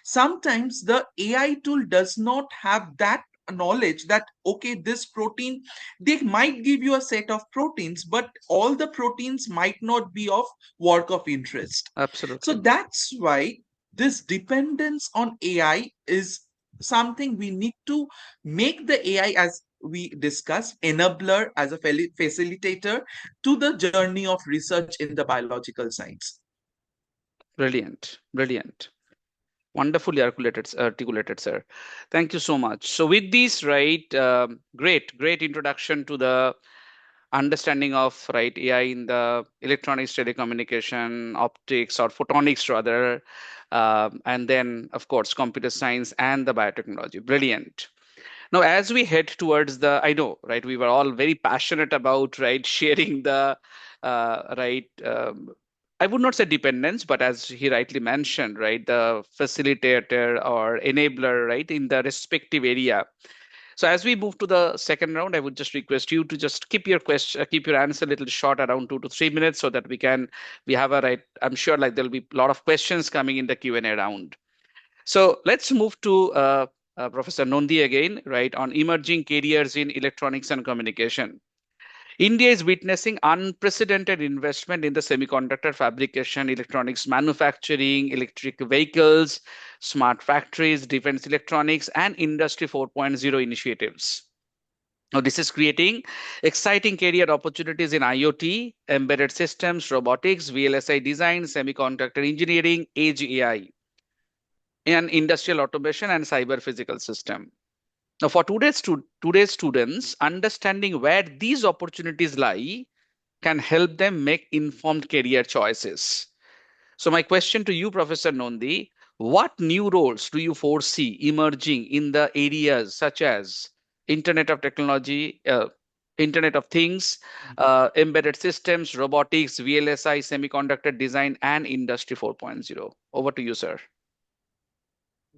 sometimes the AI tool does not have that knowledge that okay, this protein, they might give you a set of proteins, but all the proteins might not be of work of interest. So Absolutely. that's why this dependence on AI is something we need to make the AI, as we discussed, enabler, as a facilitator to the journey of research in the biological science. Brilliant. Brilliant. Wonderfully articulated, sir. Thank you so much. So, with this, right, great introduction to the understanding of right AI in the electronics, telecommunication, optics, or photonics rather, and then of course computer science and the biotechnology. Brilliant. Now, as we head towards the, I know, right, we were all very passionate about, right, sharing the, right, I would not say dependence, but as he rightly mentioned, right, the facilitator or enabler, right, in the respective area. So as we move to the second round, I would just request you to just keep your question, keep your answer a little short, around 2 to 3 minutes, so that we have a right. I'm sure like there'll be a lot of questions coming in the Q&A round. So let's move to Professor Nondi again, right, on emerging careers in electronics and communication. India is witnessing unprecedented investment in the semiconductor fabrication, electronics manufacturing, electric vehicles, smart factories, defense electronics, and Industry 4.0 initiatives. Now, this is creating exciting career opportunities in IoT, embedded systems, robotics, VLSI design, semiconductor engineering, edge AI, and industrial automation and cyber physical system. Now, for today's students, understanding where these opportunities lie can help them make informed career choices. So, my question to you, Professor Nondi, what new roles do you foresee emerging in the areas such as Internet of Technology, Internet of Things, embedded systems, robotics, VLSI, semiconductor design, and Industry 4.0? Over to you, sir.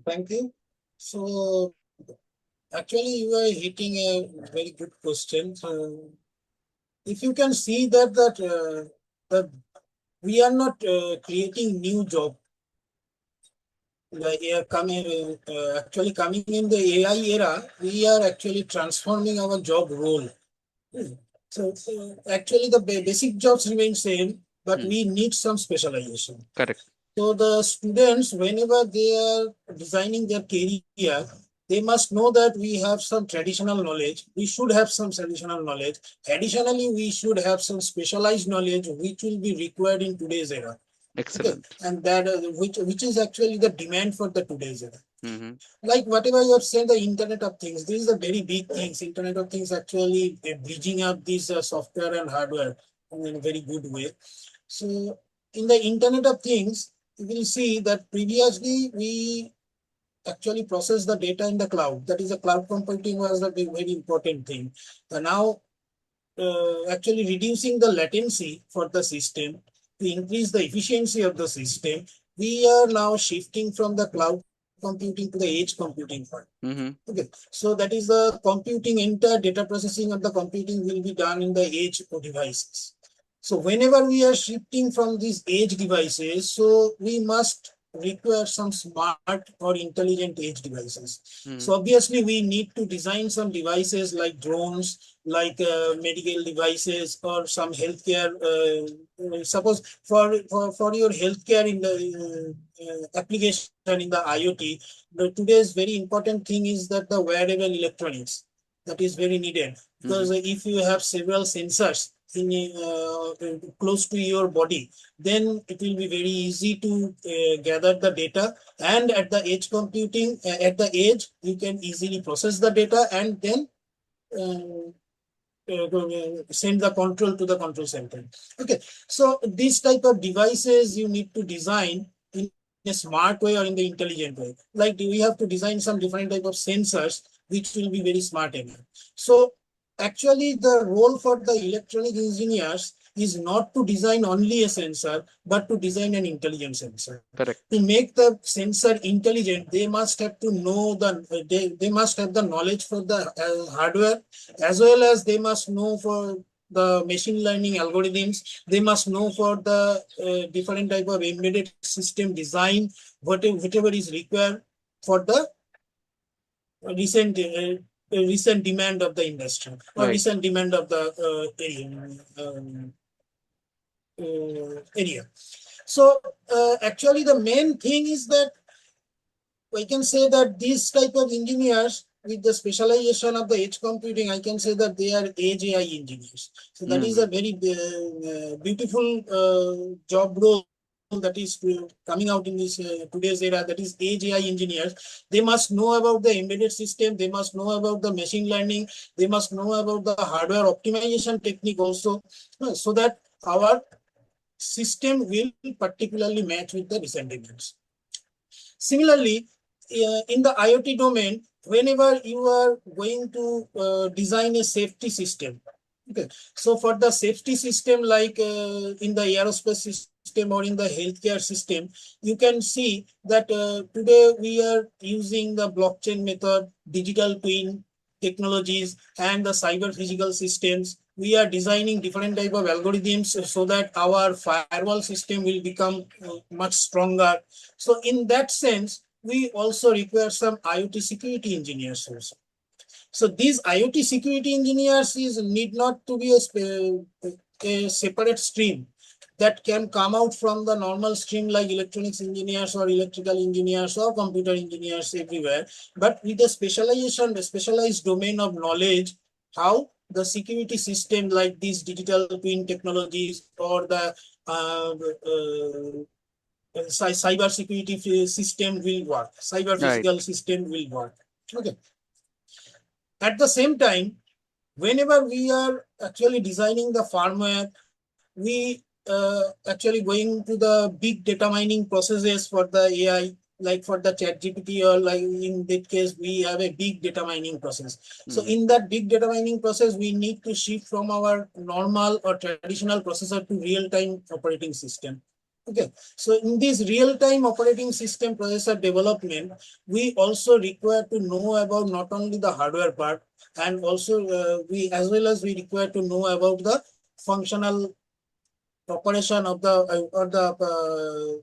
Thank you. So actually, you are hitting a very good question. If you can see that we are not creating new job, actually coming in the AI era, we are actually transforming our job role. Hmm. So actually, the basic jobs remain same, but Hmm. we need some specialization. Correct. So the students, whenever they are designing their career, they must know that we have some traditional knowledge. We should have some traditional knowledge. Additionally, we should have some specialized knowledge which will be required in today's era. Okay, Excellent. and that which is actually the demand for the today's era. Mm-hmm. Like whatever you have said, the Internet of Things. This is a very big thing. Internet of Things actually bridging up this software and hardware in a very good way. So in the Internet of Things, you will see that previously we actually process the data in the cloud. That is, the cloud computing was the very important thing. And now actually reducing the latency for the system to increase the efficiency of the system, we are now shifting from the cloud computing to the edge computing part. Mm-hmm. Okay, so that is the computing, entire data processing of the computing will be done in the edge devices. So whenever we are shifting from these edge devices, so we must require some smart or intelligent edge devices. So obviously we need to design some devices like drones, like medical devices, or some healthcare. Suppose for your healthcare in the application in the IoT, today's very important thing is that the wearable electronics that is very needed, because if you have several sensors in close to your body, then it will be very easy to gather the data, and at the edge computing, at the edge you can easily process the data and then uh, send the control to the control center. Okay, so these type of devices you need to design in a smart way or in the intelligent way. Like we have to design some different type of sensors which will be very smart enough. So actually the role for the electronic engineers is not to design only a sensor, but to design an intelligent sensor. Correct. To make the sensor intelligent, they must have to know they must have the knowledge for the hardware, as well as they must know for the machine learning algorithms. They must know for the different type of embedded system design, whatever is required for the recent demand of the industry or Right. recent demand of the area. So actually the main thing is that I can say that these type of engineers with the specialization of the edge computing, I can say that they are edge AI engineers. So that is a very beautiful job role that is coming out in this today's era. That is edge AI engineers. They must know about the embedded system. They must know about the machine learning. They must know about the hardware optimization technique also, so that our system will particularly match with the recent demands. Similarly, in the IoT domain, whenever you are going to design a safety system, okay, so for the safety system, like in the aerospace system or in the healthcare system, you can see that today we are using the blockchain method, digital twin technologies, and the cyber physical systems. We are designing different type of algorithms so that our firewall system will become much stronger. So in that sense, we also require some IoT security engineers also. So these IoT security engineers need not to be a separate stream that can come out from the normal stream like electronics engineers or electrical engineers or computer engineers everywhere, but with a specialization, a specialized domain of knowledge, how the security system like these digital twin technologies or the cyber security system will work, cyber Right. physical system will work. Okay. At the same time, whenever we are actually designing the firmware, we actually going to the big data mining processes for the AI, like for the chat GPT, or like in that case, we have a big data mining process. So in that big data mining process, we need to shift from our normal or traditional processor to real-time operating system. Okay, so in this real-time operating system processor development, we also require to know about not only the hardware part, and also we as well as we require to know about the functional operation of the or the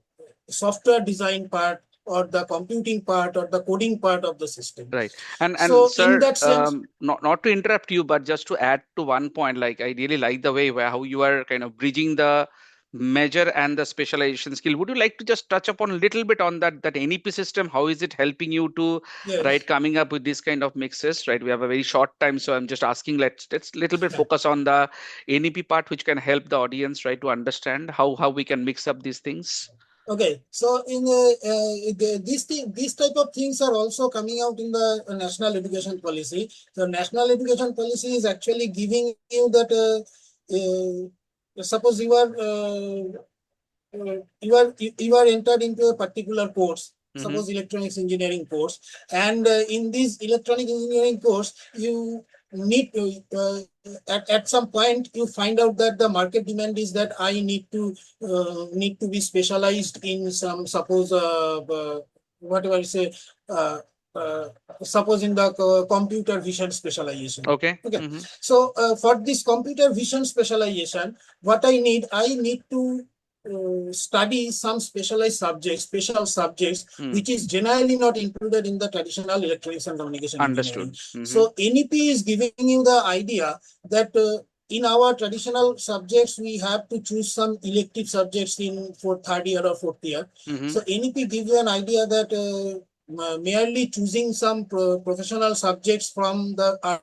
software design part or the computing part or the coding part of the system. Right. And So in sir, that sense, not to interrupt you, but just to add to one point, like I really like the way where how you are kind of bridging the measure and the specialization skill. Would you like to just touch upon a little bit on that NEP system? How is it helping you to right yes. coming up with this kind of mixes? Right. We have a very short time, so I'm just asking. Let's little bit focus on the NEP part, which can help the audience right to understand how we can mix up these things. Okay, so in these type of things are also coming out in the national education policy. The national education policy is actually giving you that suppose you are entered into a particular course, suppose electronics engineering course, and in this electronic engineering course, you need to at some point you find out that the market demand is that I need to be specialized in some, suppose whatever you say, uh, suppose in the computer vision specialization. Okay. Okay. So for this computer vision specialization, what I need to study some specialized subjects, special subjects, which is generally not included in the traditional electronics and communication engineering. Understood. So NEP is giving you the idea that in our traditional subjects, we have to choose some elective subjects in for third year or fourth year. So NEP gives you an idea that merely choosing some professional subjects from the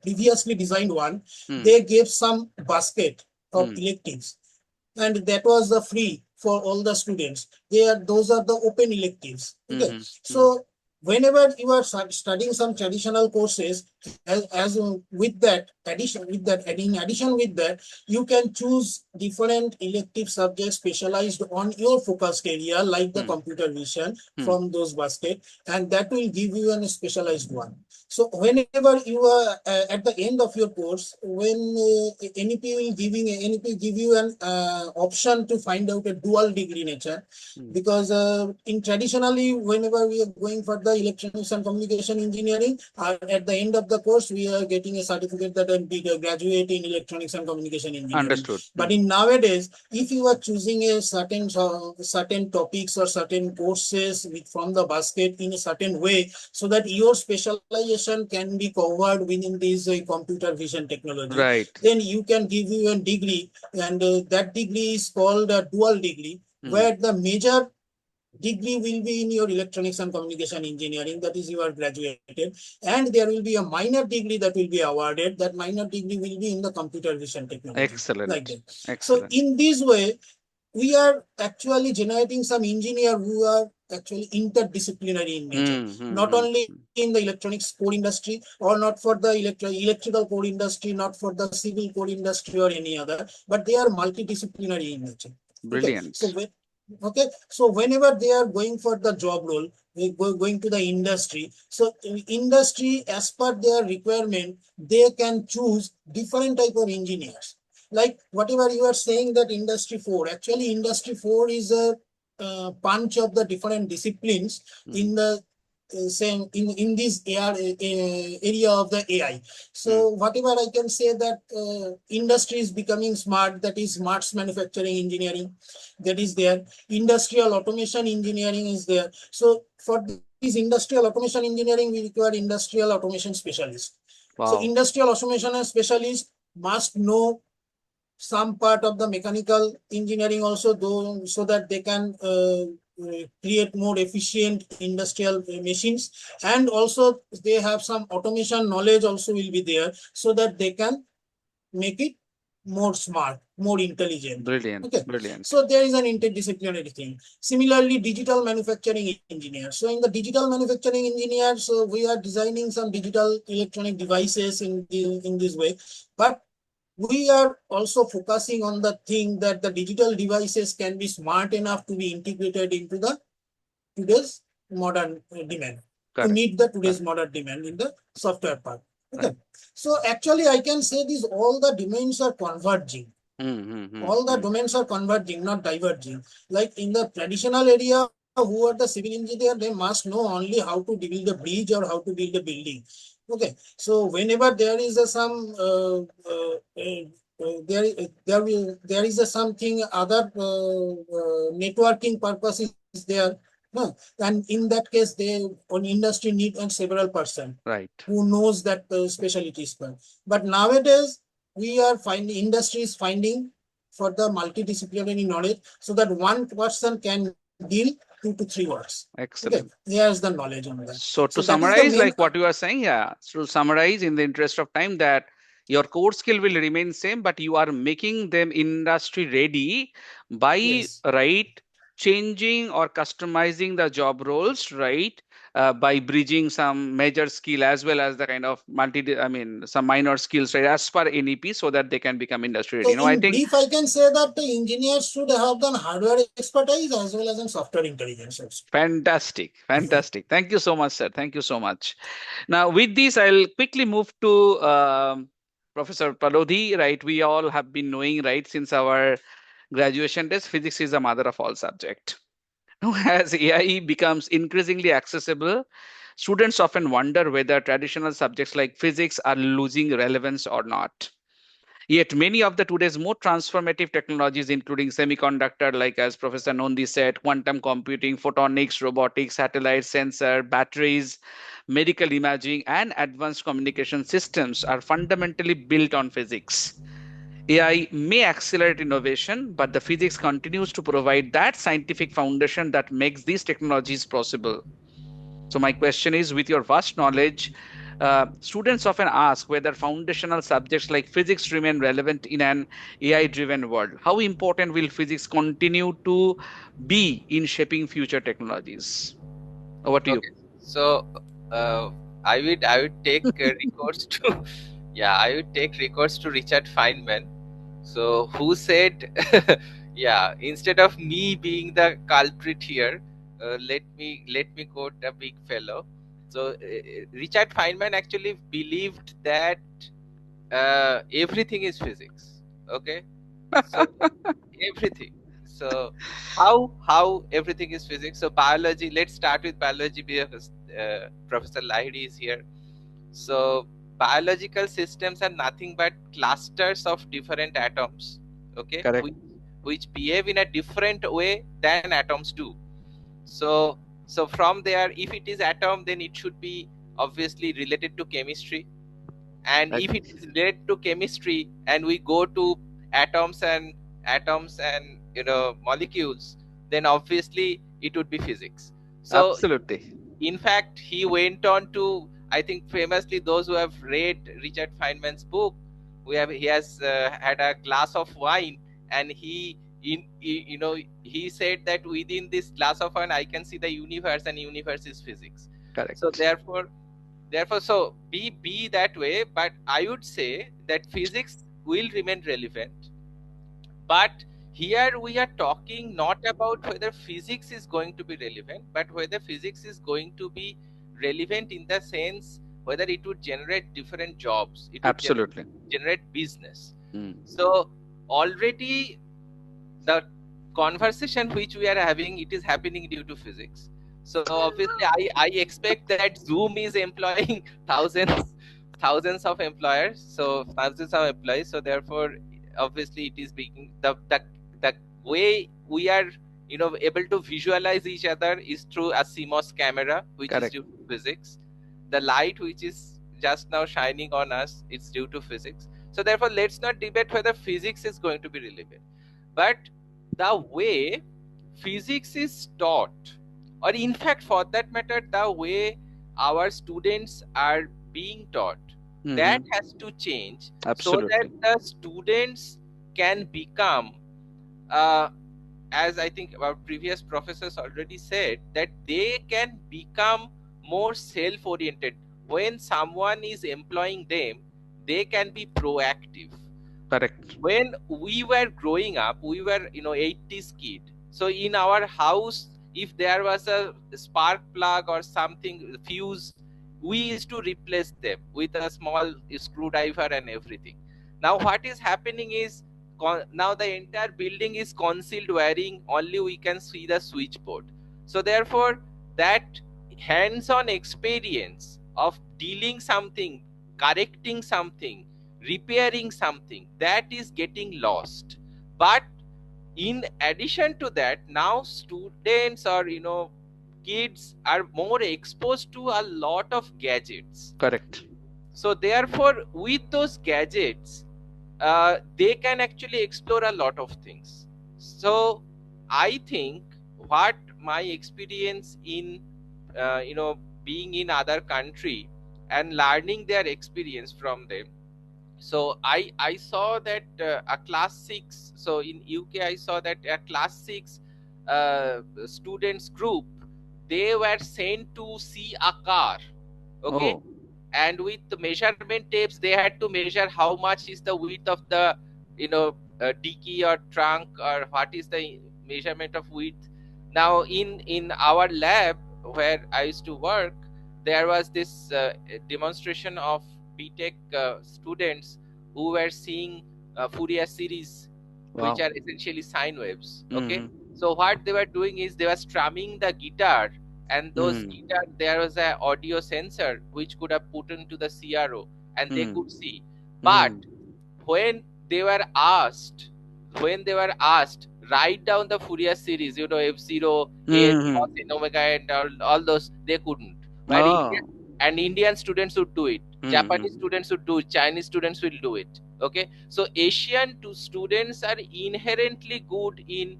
previously designed one, they gave some basket of electives, and that was the free for all the students. Those are the open electives. Okay, so whenever you are studying some traditional courses, as in addition with that, you can choose different elective subjects specialized on your focused area, like the computer vision from those basket, and that will give you a specialized one. So whenever you are at the end of your course, when NEP give you an option to find out a dual degree nature, because in traditionally, whenever we are going for the electronics and communication engineering, at the end of the course we are getting a certificate that I'm a graduate in electronics and communication engineering. Understood. But in nowadays, if you are choosing a certain topics or certain courses from the basket in a certain way, so that your specialization can be covered within this computer vision technology, Right. then you can give you a degree, and that degree is called a dual degree, where the major degree will be in your electronics and communication engineering, that is you are graduated, and there will be a minor degree that will be awarded. That minor degree will be in the computer vision technology, like Excellent. that. So Excellent. in this way, we are actually generating some engineer who are actually interdisciplinary in nature, not only in the electronics core industry, or not for the electrical core industry, not for the civil core industry or any other, but they are multidisciplinary in nature. Okay, so Brilliant. okay, so whenever they are going for the job role, they going to the industry. So industry, as per their requirement, they can choose different type of engineers. Like whatever you are saying, that industry 4, actually industry 4 is a bunch of the different disciplines in the same in this area of the AI. So whatever I can say, that industry is becoming smart, that is smarts manufacturing engineering, that is there. Industrial automation engineering is there. So for this industrial automation engineering, we require industrial automation specialist. So Wow. industrial automation specialist must know some part of the mechanical engineering also, though, so that they can create more efficient industrial machines, and also they have some automation knowledge also will be there, so that they can make it more smart, more intelligent. Brilliant. Okay, Brilliant. so there is an interdisciplinary thing. Similarly, digital manufacturing engineer. So in the digital manufacturing engineer, so we are designing some digital electronic devices in this way, but we are also focusing on the thing that the digital devices can be smart enough to be integrated into the today's modern demand, to Correct. meet the today's Correct. modern demand in the software part. Right. Okay, so actually I can say this, all the domains are converging. All the domains are converging, not diverging. Like in the traditional area, who are the civil engineer, they must know only how to build a bridge or how to build a building. Okay, so whenever there is some there is something other networking purpose is there. No, and in that case, they on industry need and several person Right. who knows that specialties. But nowadays, we are finding industry is finding for the multidisciplinary knowledge, so that one person can deal 2 to 3 works. Okay, Excellent. here's the knowledge on that. So So to that is the summarize, main. like what you are saying, yeah. So to summarize, in the interest of time, that your core skill will remain same, but you are making them industry ready by Yes. right changing or customizing the job roles, right? By bridging some major skill as well as the kind of I mean, some minor skills, right, as per NEP, so that they can become industry ready. So You know, I in think brief, I can say that the engineers should have the hardware expertise as well as in software intelligence also. fantastic, fantastic. Thank you so much, sir. Thank you so much. Now, with this, I'll quickly move to Professor Palodhi. Right, we all have been knowing, right, since our graduation days, physics is the mother of all subject. Now, as AI becomes increasingly accessible, Students often wonder whether traditional subjects like physics are losing relevance or not. Yet many of the today's more transformative technologies, including semiconductor, like as Professor Nondi said, quantum computing, photonics, robotics, satellite sensor, batteries, medical imaging, and advanced communication systems, are fundamentally built on physics. AI may accelerate innovation, but the physics continues to provide that scientific foundation that makes these technologies possible. So, my question is, with your vast knowledge, students often ask whether foundational subjects like physics remain relevant in an AI driven world. How important will physics continue to be in shaping future technologies? Over to you. Okay, so uh, I would take recourse to yeah, I would take recourse to Richard Feynman. So who said yeah, instead of me being the culprit here, let me quote a big fellow. So Richard Feynman actually believed that everything is physics. Okay, so everything. So how everything is physics? So biology. Let's start with biology because Professor Lahiri is here. So biological systems are nothing but clusters of different atoms. Okay, Correct. which behave in a different way than atoms do. So so from there, if it is atom, then it should be obviously related to chemistry, and Right. if it is related to chemistry and we go to atoms and molecules, then obviously it would be physics. So Absolutely. in fact, he went on to, I think famously, those who have read Richard Feynman's book, he has had a glass of wine, and he said that within this glass of wine I can see the universe, and universe is physics. So Correct. therefore, so be that way, but I would say that physics will remain relevant. But here we are talking not about whether physics is going to be relevant, but whether physics is going to be relevant in the sense whether it would generate different jobs, it would Absolutely. generate business. Mm. So already the conversation which we are having, it is happening due to physics. So obviously I expect that Zoom is employing thousands of employers, so thousands of employees. So therefore obviously it is being the way we are able to visualize each other is through a CMOS camera, which is Correct. due to physics. The light which is just now shining on us, it's due to physics. So therefore let's not debate whether physics is going to be relevant, but the way physics is taught, or in fact for that matter the way our students are being taught, that Mm-hmm. has to change, so that Absolutely. the students can become, uh, as I think our previous professors already said, that they can become more self-oriented. When someone is employing them, they can be proactive. Correct. When we were growing up, we were 80s kid. So in our house, if there was a spark plug or something fuse, we used to replace them with a small screwdriver and everything. Now what is happening is, now the entire building is concealed wiring, only we can see the switchboard. So therefore that hands-on experience of dealing something, correcting something, repairing something, that is getting lost. But in addition to that, now students or kids are more exposed to a lot of gadgets. Correct. So therefore with those gadgets, they can actually explore a lot of things. So I think what my experience in being in other country and learning their experience from them, so I saw that a class 6, so in UK I saw that a class 6 students group, they were sent to see a car. Okay, Oh, and with the measurement tapes they had to measure how much is the width of the dicky or trunk, or what is the measurement of width. Now in our lab where I used to work, there was this demonstration of BTech students who were seeing Fourier series, which wow. are essentially sine waves. Okay, Mm-hmm. so what they were doing is they were strumming the guitar and those there was a audio sensor which could have put into the CRO and they could see. But when they were asked, write down the Fourier series, F0, N, cos n omega, and all those, they couldn't. Where Indian students would do it, Japanese students would do it, Chinese students will do it. Okay, so Asian students are inherently good in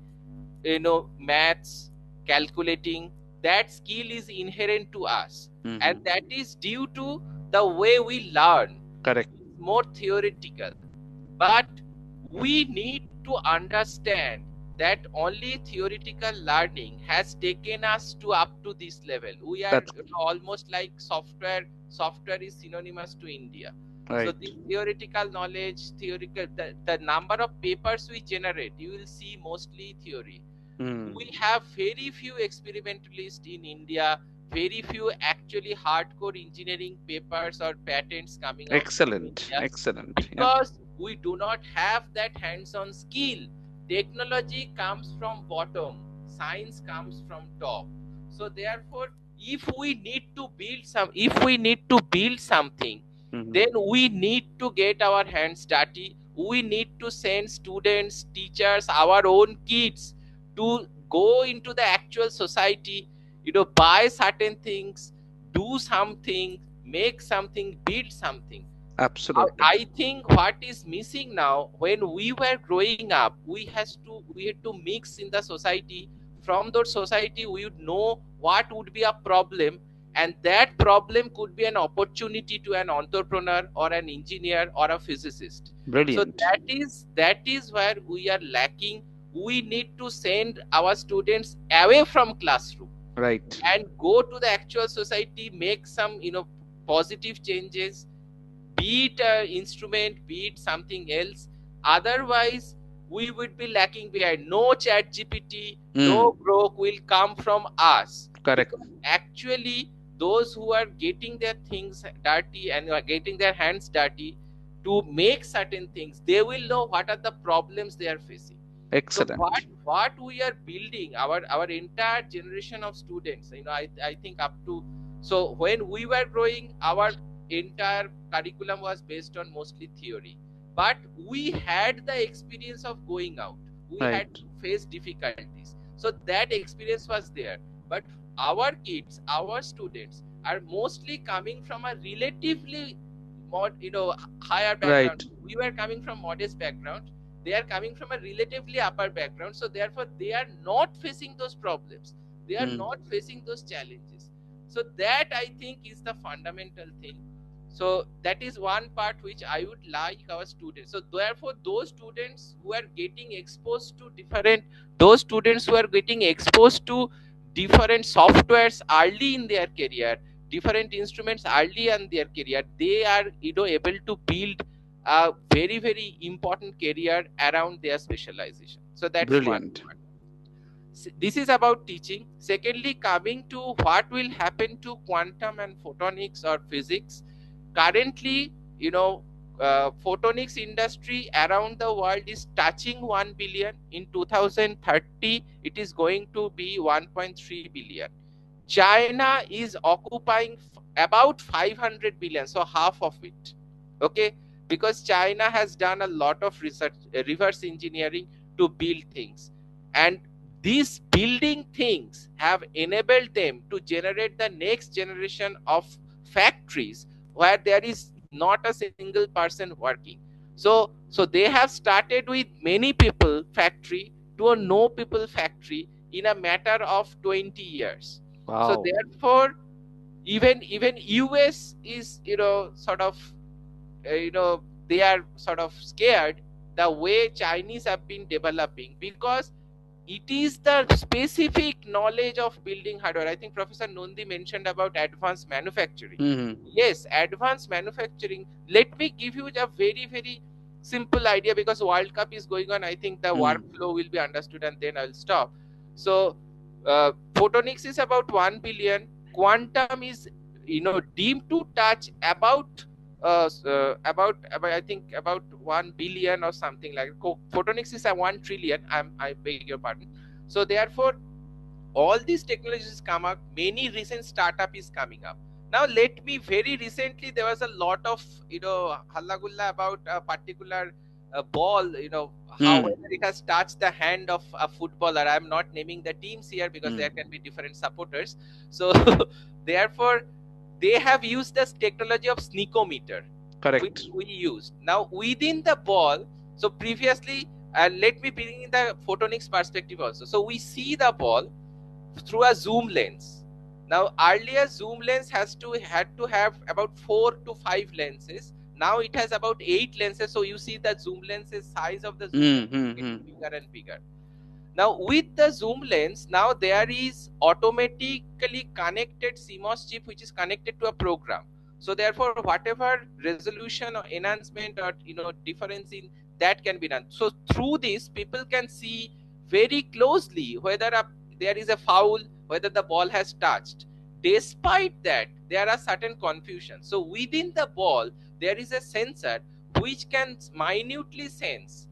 maths, calculating. That skill is inherent to us, and that is due to the way we learn. Correct. It's more theoretical, but we need to understand that only theoretical learning has taken us to up to this level. We are almost like software is synonymous to India. So the theoretical knowledge, the number of papers we generate, you will see mostly theory. We have very few experimentalists in India, very few actually hardcore engineering papers or patents coming out from India. Excellent. Because we do not have that hands-on skill. Technology comes from bottom, science comes from top. So therefore, if we need to build something, then we need to get our hands dirty. We need to send students, teachers, our own kids to go into the actual society, buy certain things, do something, make something, build something. Absolutely. I think what is missing now, when we were growing up, we had to mix in the society. From that society, we would know what would be a problem, and that problem could be an opportunity to an entrepreneur or an engineer or a physicist. Brilliant. So that is where we are lacking. We need to send our students away from classroom, right, and go to the actual society, make some positive changes, be it an instrument, be it something else. Otherwise, we would be lacking behind. No chat GPT, no growth will come from us. Correct. Because actually, those who are getting their things dirty and are getting their hands dirty to make certain things, they will know what are the problems they are facing. Excellent. So what we are building, our entire generation of students, I think up to, so when we were growing, our entire curriculum was based on mostly theory, but we had the experience of going out. We had to face difficulties, so that experience was there. But our kids, our students are mostly coming from a relatively higher background. We were coming from modest background, they are coming from a relatively upper background, so therefore they are not facing those problems, they are not facing those challenges. So that, I think, is the fundamental thing. So that is one part which I would like our students. So therefore, those students who are getting exposed to different softwares early in their career, different instruments early in their career, they are able to build a very, very important career around their specialization. So that's brilliant. one part. This is about teaching. Secondly, coming to what will happen to quantum and photonics or physics. Currently, photonics industry around the world is touching 1 billion. In 2030, it is going to be 1.3 billion. China is occupying about 500 billion, so half of it. Okay, because China has done a lot of research, reverse engineering to build things, and these building things have enabled them to generate the next generation of factories where there is not a single person working. So they have started with many people factory to a no people factory in a matter of 20 years. Wow. So therefore, even US is sort of they are sort of scared the way Chinese have been developing, because it is the specific knowledge of building hardware. I think Professor Nondi mentioned about advanced manufacturing. Yes, advanced manufacturing. Let me give you a very, very simple idea, because World Cup is going on. I think the workflow will be understood, and then I'll stop. So photonics is about 1 billion. Quantum is deemed to touch about I think about 1 billion or something like. Photonics is a 1 trillion. I beg your pardon. So therefore, all these technologies come up, many recent startup is coming up. Now let me, very recently there was a lot of halla gulla about a particular ball, how whether it has touched the hand of a footballer. I'm not naming the teams here because there can be different supporters. So therefore they have used this technology of sneakometer, which Correct. we used. Now within the ball, so previously, let me bring in the photonics perspective also. So we see the ball through a zoom lens. Now earlier zoom lens had to have about 4 to 5 lenses. Now it has about 8 lenses. So you see the zoom lenses, size of the zoom lens is getting bigger and bigger. Now with the zoom lens, now there is automatically connected CMOS chip which is connected to a program. So therefore, whatever resolution or enhancement or difference in that can be done. So through this, people can see very closely whether there is a foul, whether the ball has touched. Despite that, there are certain confusions. So within the ball, there is a sensor which can minutely sense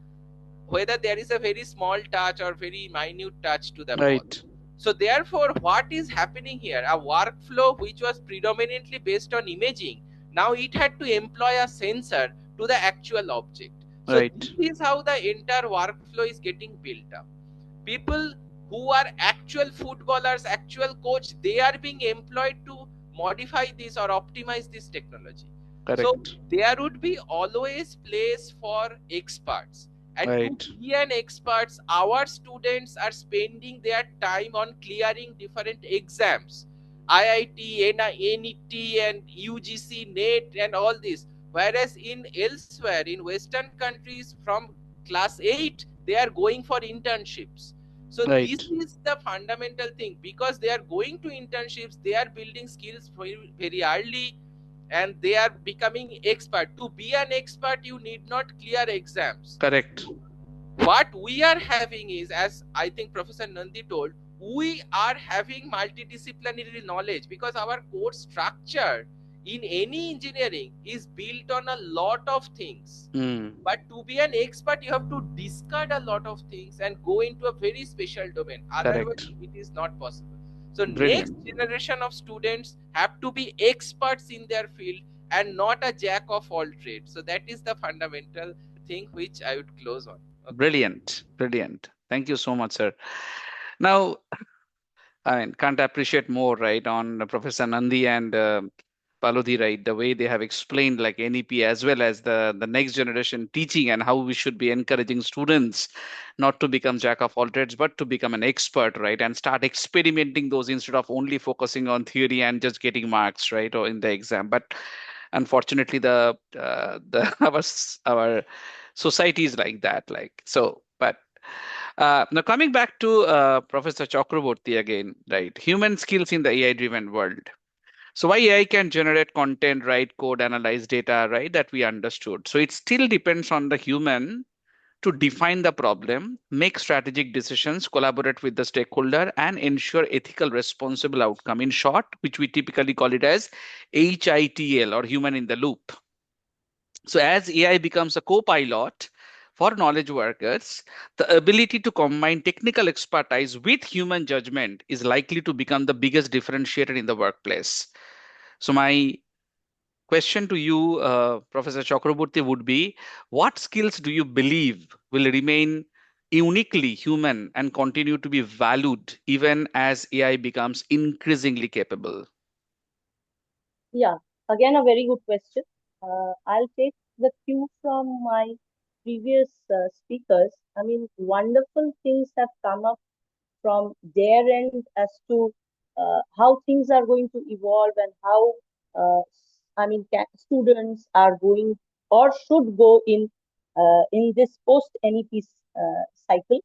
whether there is a very small touch or very minute touch to the ball. Right. So therefore, what is happening here? A workflow which was predominantly based on imaging, now it had to employ a sensor to the actual object. So Right. this is how the entire workflow is getting built up. People who are actual footballers, actual coach, they are being employed to modify this or optimize this technology. So Correct. there would be always place for experts, and to Right. be an experts, our students are spending their time on clearing different exams, IIT, NET, and UGC, NET, and all this. Whereas in elsewhere, in Western countries, from class 8, they are going for internships. So this Right. is the fundamental thing, because they are going to internships, they are building skills very, very early, and they are becoming expert. To be an expert, you need not clear exams. Correct. What we are having is, as I think Professor Nandi told, we are having multidisciplinary knowledge, because our course structure in any engineering is built on a lot of things. But to be an expert, you have to discard a lot of things and go into a very special domain. Otherwise, Correct. it is not possible. So next Brilliant. generation of students have to be experts in their field and not a jack of all trades. So that is the fundamental thing which I would close on. Okay. Brilliant. Brilliant. Thank you so much, sir. Now, I mean, can't appreciate more, right, on Professor Nandi and Palodi, right? The way they have explained like NEP as well as the next generation teaching and how we should be encouraging students not to become jack of all trades, but to become an expert, right? And start experimenting those instead of only focusing on theory and just getting marks, right, or in the exam. But unfortunately, the our society is like that, like so. But now, coming back to Professor Chakraborty again, right? Human skills in the AI-driven world. So, why AI can generate content, write code, analyze data, right? That we understood. So, it still depends on the human to define the problem, make strategic decisions, collaborate with the stakeholder, and ensure ethical, responsible outcome. In short, which we typically call it as HITL or human in the loop. So as AI becomes a co-pilot for knowledge workers, the ability to combine technical expertise with human judgment is likely to become the biggest differentiator in the workplace. So my question to you, Professor Chakraborty, would be, what skills do you believe will remain uniquely human and continue to be valued even as AI becomes increasingly capable? Yeah, again, a very good question. I'll take the cue from my previous speakers. I mean, wonderful things have come up from their end as to how things are going to evolve and how, students are going or should go in this post NEP cycle,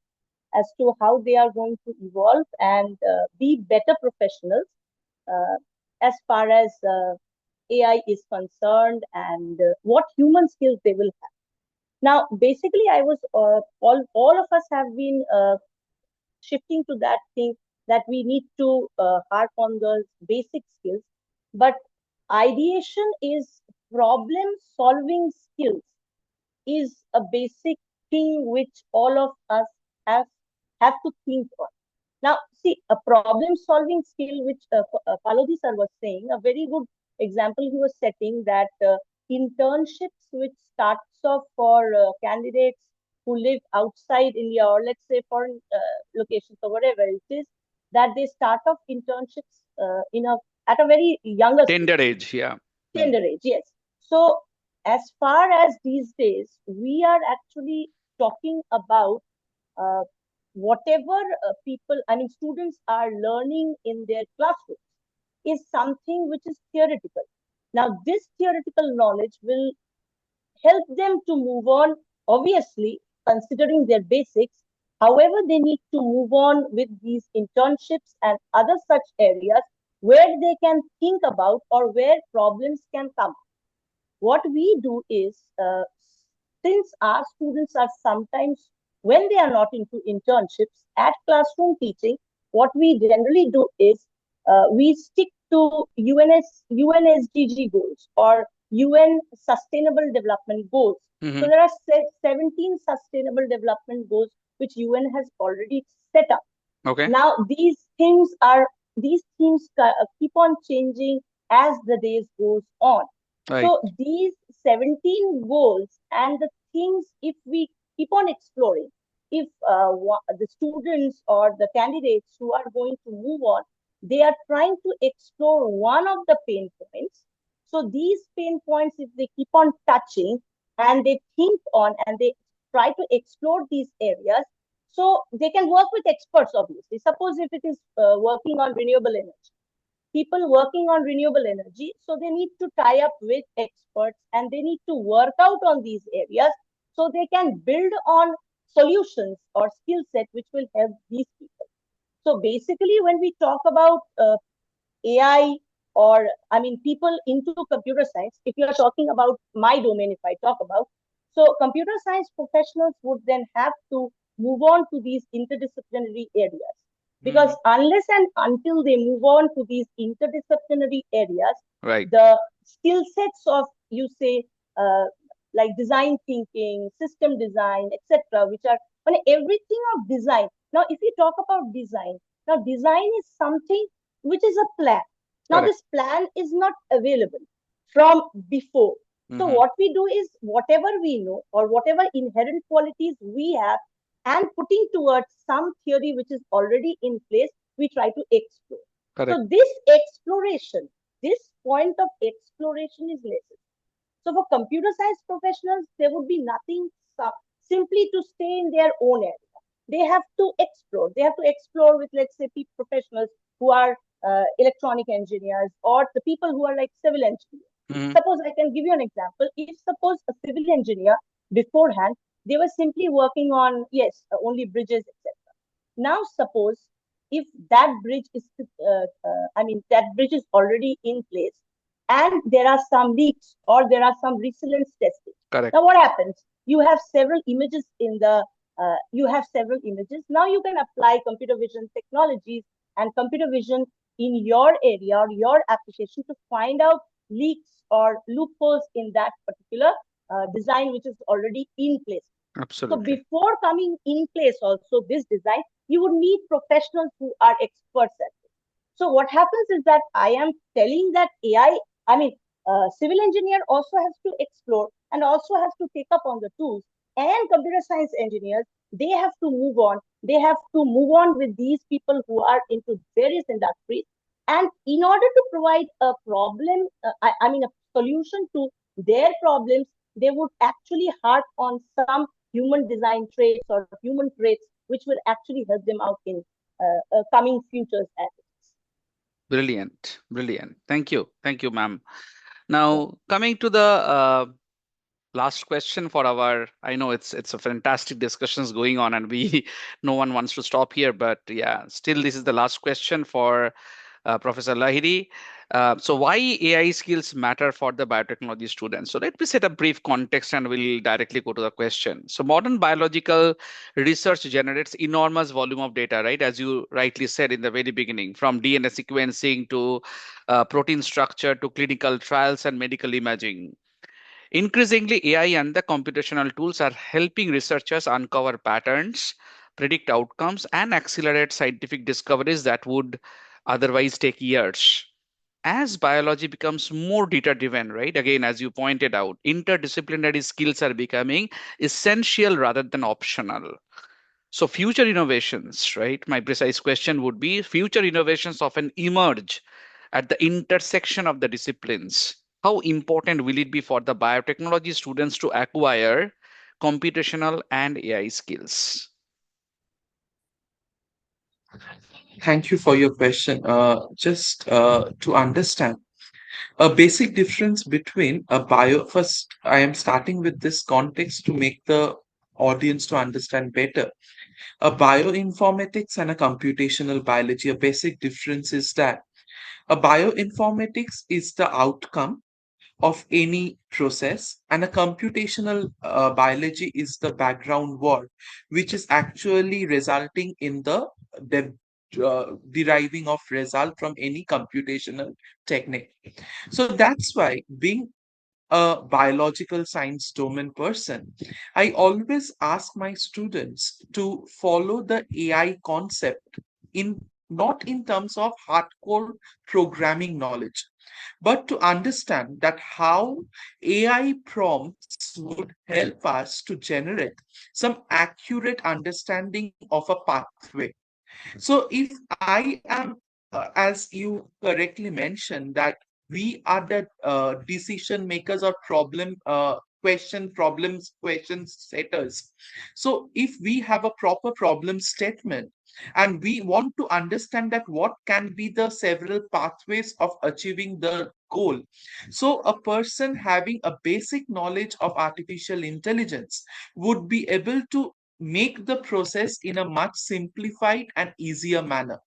as to how they are going to evolve and be better professionals uh, as far as AI is concerned, and what human skills they will have. Now, basically, I was all of us have been shifting to that thing that we need to harp on those basic skills, but ideation is problem solving skills is a basic thing which all of us have have to think on. Now, see, a problem solving skill, which Palodi sir was saying, a very good example he was setting, that internships, which starts off for candidates who live outside India, or let's say foreign locations or whatever it is, that they start off internships at a very younger Tender stage, age, yeah. tender age, yes. So, as far as these days, we are actually talking about uh, whatever students are learning in their classrooms is something which is theoretical. Now, this theoretical knowledge will help them to move on, obviously, considering their basics. However, they need to move on with these internships and other such areas where they can think about or where problems can come. What we do is, since our students are sometimes, when they are not into internships at classroom teaching, what we generally do is we stick to UNSDG goals or UN Sustainable Development Goals. So Hmm. there are 17 Sustainable Development Goals which UN has already set up. Okay. Now these themes keep on changing as the days goes on. Right. So these 17 goals and the things, if we keep on exploring, if the students or the candidates who are going to move on, they are trying to explore one of the pain points. So these pain points, if they keep on touching and they think on and they try to explore these areas, so they can work with experts, obviously. Suppose if it is working on renewable energy, people working on renewable energy, so they need to tie up with experts and they need to work out on these areas so they can build on solutions or skill set which will help these people. So basically, when we talk about AI, or people into computer science, if you are talking about my domain, if I talk about, so computer science professionals would then have to move on to these interdisciplinary areas, because Hmm. unless and until they move on to these interdisciplinary areas, Right. the skill sets of, you say, uh, like design thinking, system design, etc., which are everything of design. Now, if you talk about design, now design is something which is a plan. Now, Correct. this plan is not available from before. So, Hmm. what we do is whatever we know or whatever inherent qualities we have, and putting towards some theory which is already in place, we try to explore. Correct. So, this exploration, this point of exploration is necessary. So for computer science professionals, there would be nothing simply to stay in their own area. They have to explore. They have to explore with, let's say, professionals who are electronic engineers, or the people who are like civil engineers. Hmm. Suppose I can give you an example. If suppose a civil engineer beforehand, they were simply working on, yes, only bridges, etc. Now suppose if that bridge is, that bridge is already in place, and there are some leaks or there are some resilience testing. Correct. Now what happens? You have several images in the, you have several images. Now you can apply computer vision technologies and computer vision in your area or your application to find out leaks or loopholes in that particular design which is already in place. So Absolutely. before coming in place also this design, you would need professionals who are experts at it. So what happens is that I am telling that AI, I mean, civil engineer also has to explore and also has to take up on the tools, and computer science engineers, they have to move on. They have to move on with these people who are into various industries. And in order to provide a problem, a solution to their problems, they would actually harp on some human design traits or human traits which will actually help them out in coming futures as it is. Brilliant. Brilliant. Thank you. Thank you, ma'am. Yeah. Now, coming to the last question for our, I know it's a fantastic discussions going on, and we no one wants to stop here, but yeah, still this is the last question for Professor Lahiri. So why AI skills matter for the biotechnology students? So let me set a brief context and we'll directly go to the question. So modern biological research generates enormous volume of data, right? As you rightly said in the very beginning, from DNA sequencing to protein structure to clinical trials and medical imaging. Increasingly, AI and the computational tools are helping researchers uncover patterns, predict outcomes, and accelerate scientific discoveries that would otherwise take years. As biology becomes more data driven, right? Again, as you pointed out, interdisciplinary skills are becoming essential rather than optional. So, future innovations, right? My precise question would be future innovations often emerge at the intersection of the disciplines. How important will it be for the biotechnology students to acquire computational and AI skills? Thank you for your question. Just to understand, a basic difference between a bio, first, I am starting with this context to make the audience to understand better. A bioinformatics and a computational biology, a basic difference is that a bioinformatics is the outcome of any process, and a computational biology is the background work which is actually resulting in the de- deriving of result from any computational technique. So that's why, being a biological science domain person, I always ask my students to follow the AI concept in, not in terms of hardcore programming knowledge, but to understand that how AI prompts would help us to generate some accurate understanding of a pathway. So if I am, as you correctly mentioned, that we are the decision makers or question setters. So if we have a proper problem statement and we want to understand that what can be the several pathways of achieving the goal, so a person having a basic knowledge of artificial intelligence would be able to make the process in a much simplified and easier manner.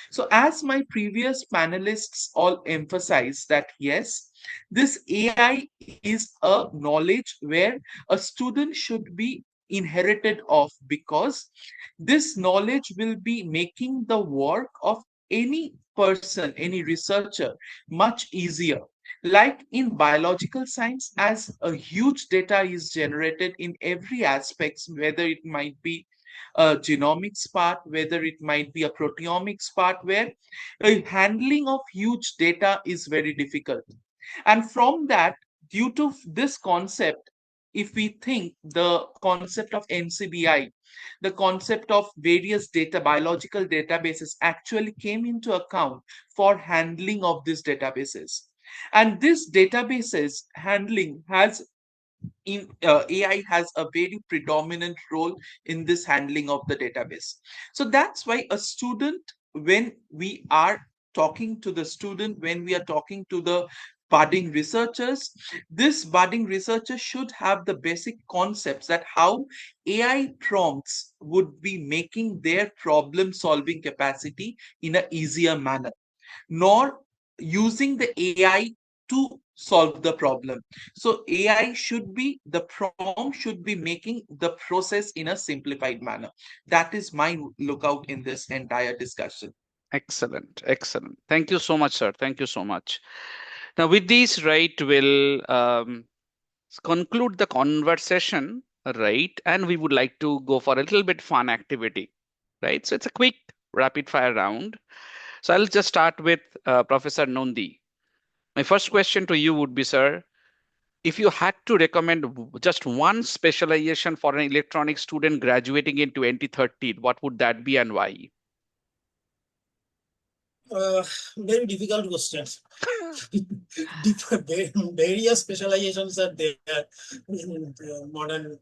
So, as my previous panelists all emphasize that yes, this AI is a knowledge where a student should be inherited of, because this knowledge will be making the work of any person, any researcher much easier. Like in biological science, as a huge data is generated in every aspect, whether it might be a genomics part, whether it might be a proteomics part, where a handling of huge data is very difficult. And from that, due to this concept, if we think the concept of NCBI, the concept of various data, biological databases actually came into account for handling of these databases. And this databases handling has in AI has a very predominant role in this handling of the database. So that's why a student, when we are talking to the student, when we are talking to the budding researchers, this budding researcher should have the basic concepts that how AI prompts would be making their problem solving capacity in an easier manner, nor using the AI to solve the problem. So AI should be, the prompt should be making the process in a simplified manner. That is my lookout in this entire discussion. Excellent, excellent. Thank you so much, sir. Thank you so much. Now, with these, right, we'll conclude the conversation, right? And we would like to go for a little bit fun activity, right? So it's a quick rapid fire round. So I'll just start with Professor Nondi. My first question to you would be, sir, if you had to recommend just one specialization for an electronics student graduating in 2030, what would that be and why? Very difficult questions. Various specializations are there in modern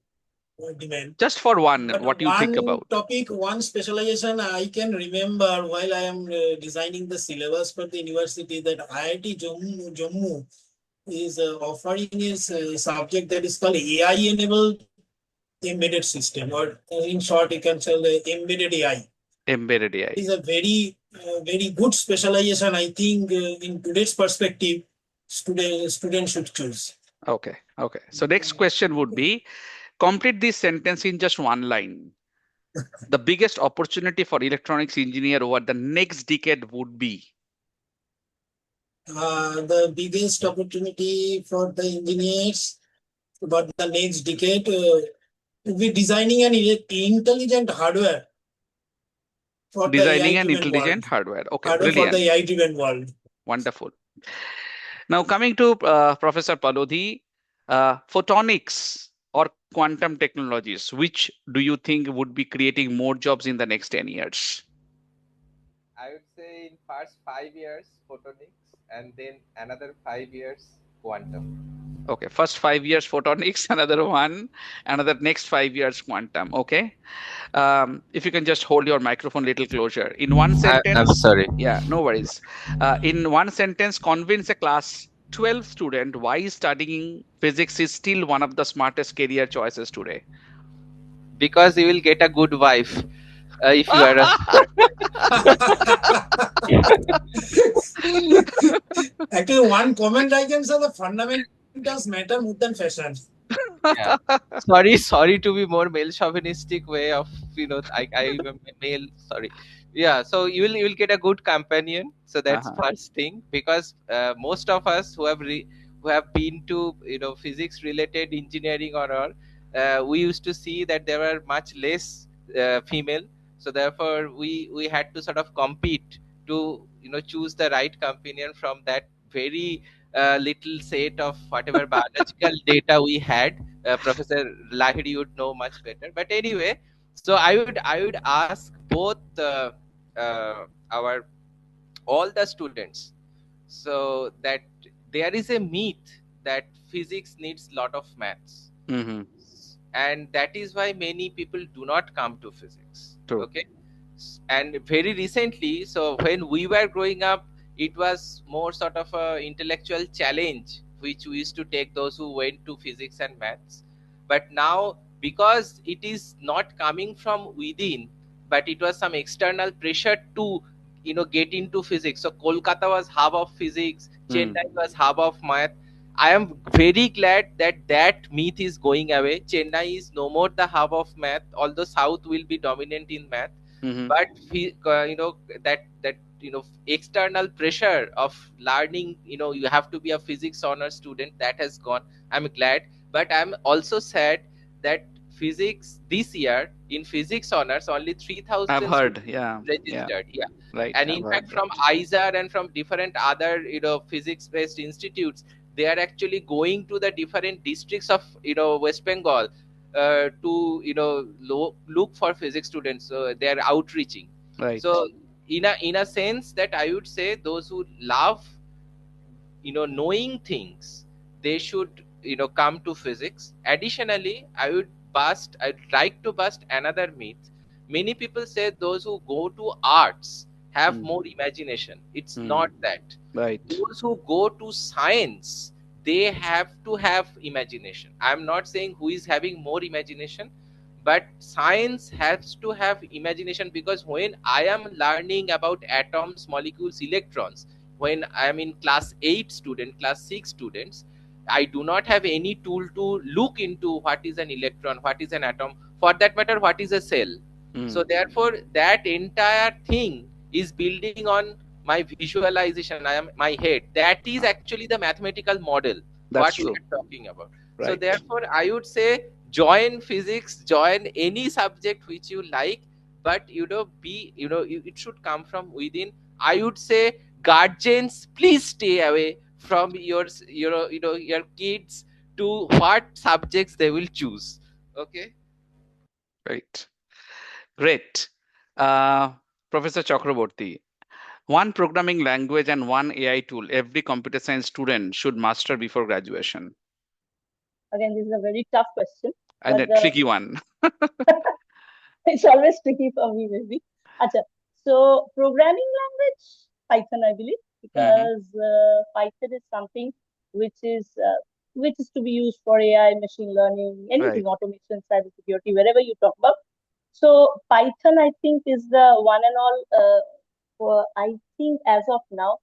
demand. Just for one, But what do you think one about? topic, one specialization I can remember while I am designing the syllabus for the university, that IIT Jammu is offering is a subject that is called AI-enabled embedded system, or in short, you can say the embedded AI. Embedded It AI. is a very good specialization. I think in today's perspective, students should choose. Okay, okay. So next question would be complete this sentence in just one line. The biggest opportunity for electronics engineer over the next decade would be. The biggest opportunity for the engineers about the next decade will be designing an intelligent hardware for the Designing an AI-driven world. intelligent hardware. Okay, Hardware for the brilliant. AI-driven world. Wonderful. Now, coming to Professor Palodhi, photonics or quantum technologies, which do you think would be creating more jobs in the next 10 years? I would say in first 5 years photonics, and then another 5 years quantum. Okay, first 5 years photonics, another next 5 years quantum. Okay. If you can just hold your microphone a little closer. In one I'm sentence, sorry. yeah, no worries. In one sentence, convince a class 12 student why studying physics is still one of the smartest career choices today. Because you will get a good wife if you are a Actually, one comment I can say, the fundamentals matter more than fashion. yeah. Sorry to be more male chauvinistic way of, I am a male, sorry. Yeah, so you will get a good companion, so that's Uh-huh. first thing. Because most of us who have been to, physics related engineering or all, we used to see that there were much less female, so therefore we had to sort of compete to, choose the right companion from that very little set of whatever biological data we had. Professor Lahiri would know much better. But anyway, so I would ask both our all the students, so that there is a myth that physics needs lot of maths, Mm-hmm. and that is why many people do not come to physics. True. Okay. And very recently, so when we were growing up, it was more sort of a intellectual challenge which we used to take those who went to physics and maths. But now, because it is not coming from within, but it was some external pressure to, get into physics. So Kolkata was hub of physics, Mm. Chennai was hub of math. I am very glad that that myth is going away. Chennai is no more the hub of math, although South will be dominant in math. Mm-hmm. But that external pressure of learning, you have to be a physics honor student, that has gone. I'm glad, but I'm also sad that physics this year in physics honors only I've 3000 heard. students Yeah. Yeah. registered. Yeah. Right. And I've in heard fact, from that. ISAR and from different other, physics based institutes, they are actually going to the different districts of, West Bengal, to, look for physics students. So they are outreaching. Right. So in a sense, that I would say those who love, knowing things, they should, come to physics. Additionally, I'd like to bust another myth. Many people say those who go to arts have Mm. more imagination. It's Mm. not that. Right. Those who go to science, they have to have imagination. I'm not saying who is having more imagination, but science has to have imagination. Because when I am learning about atoms, molecules, electrons, when I am in class 8 student, class 6 students, I do not have any tool to look into what is an electron, what is an atom, for that matter what is a cell. So Mm. therefore that entire thing is building on my visualization, I am my head, that is actually the mathematical model That's what we true. are talking about. So Right. therefore I would say join physics, join any subject which you like, but it should come from within. I would say guardians, please stay away from your kids to what subjects they will choose. Okay. Right. Great. Uh, Professor Chakraborty, one programming language and one AI tool every computer science student should master before graduation. Again, this is a very tough question, And but a tricky one. it's always tricky for me, maybe. Acha. So, programming language, Python, I believe, Hmm. because Python is something which is uh, which is to be used for AI, machine learning, anything, Right. automation, cybersecurity, wherever you talk about. So, Python, I think, is the one and all. I think as of now,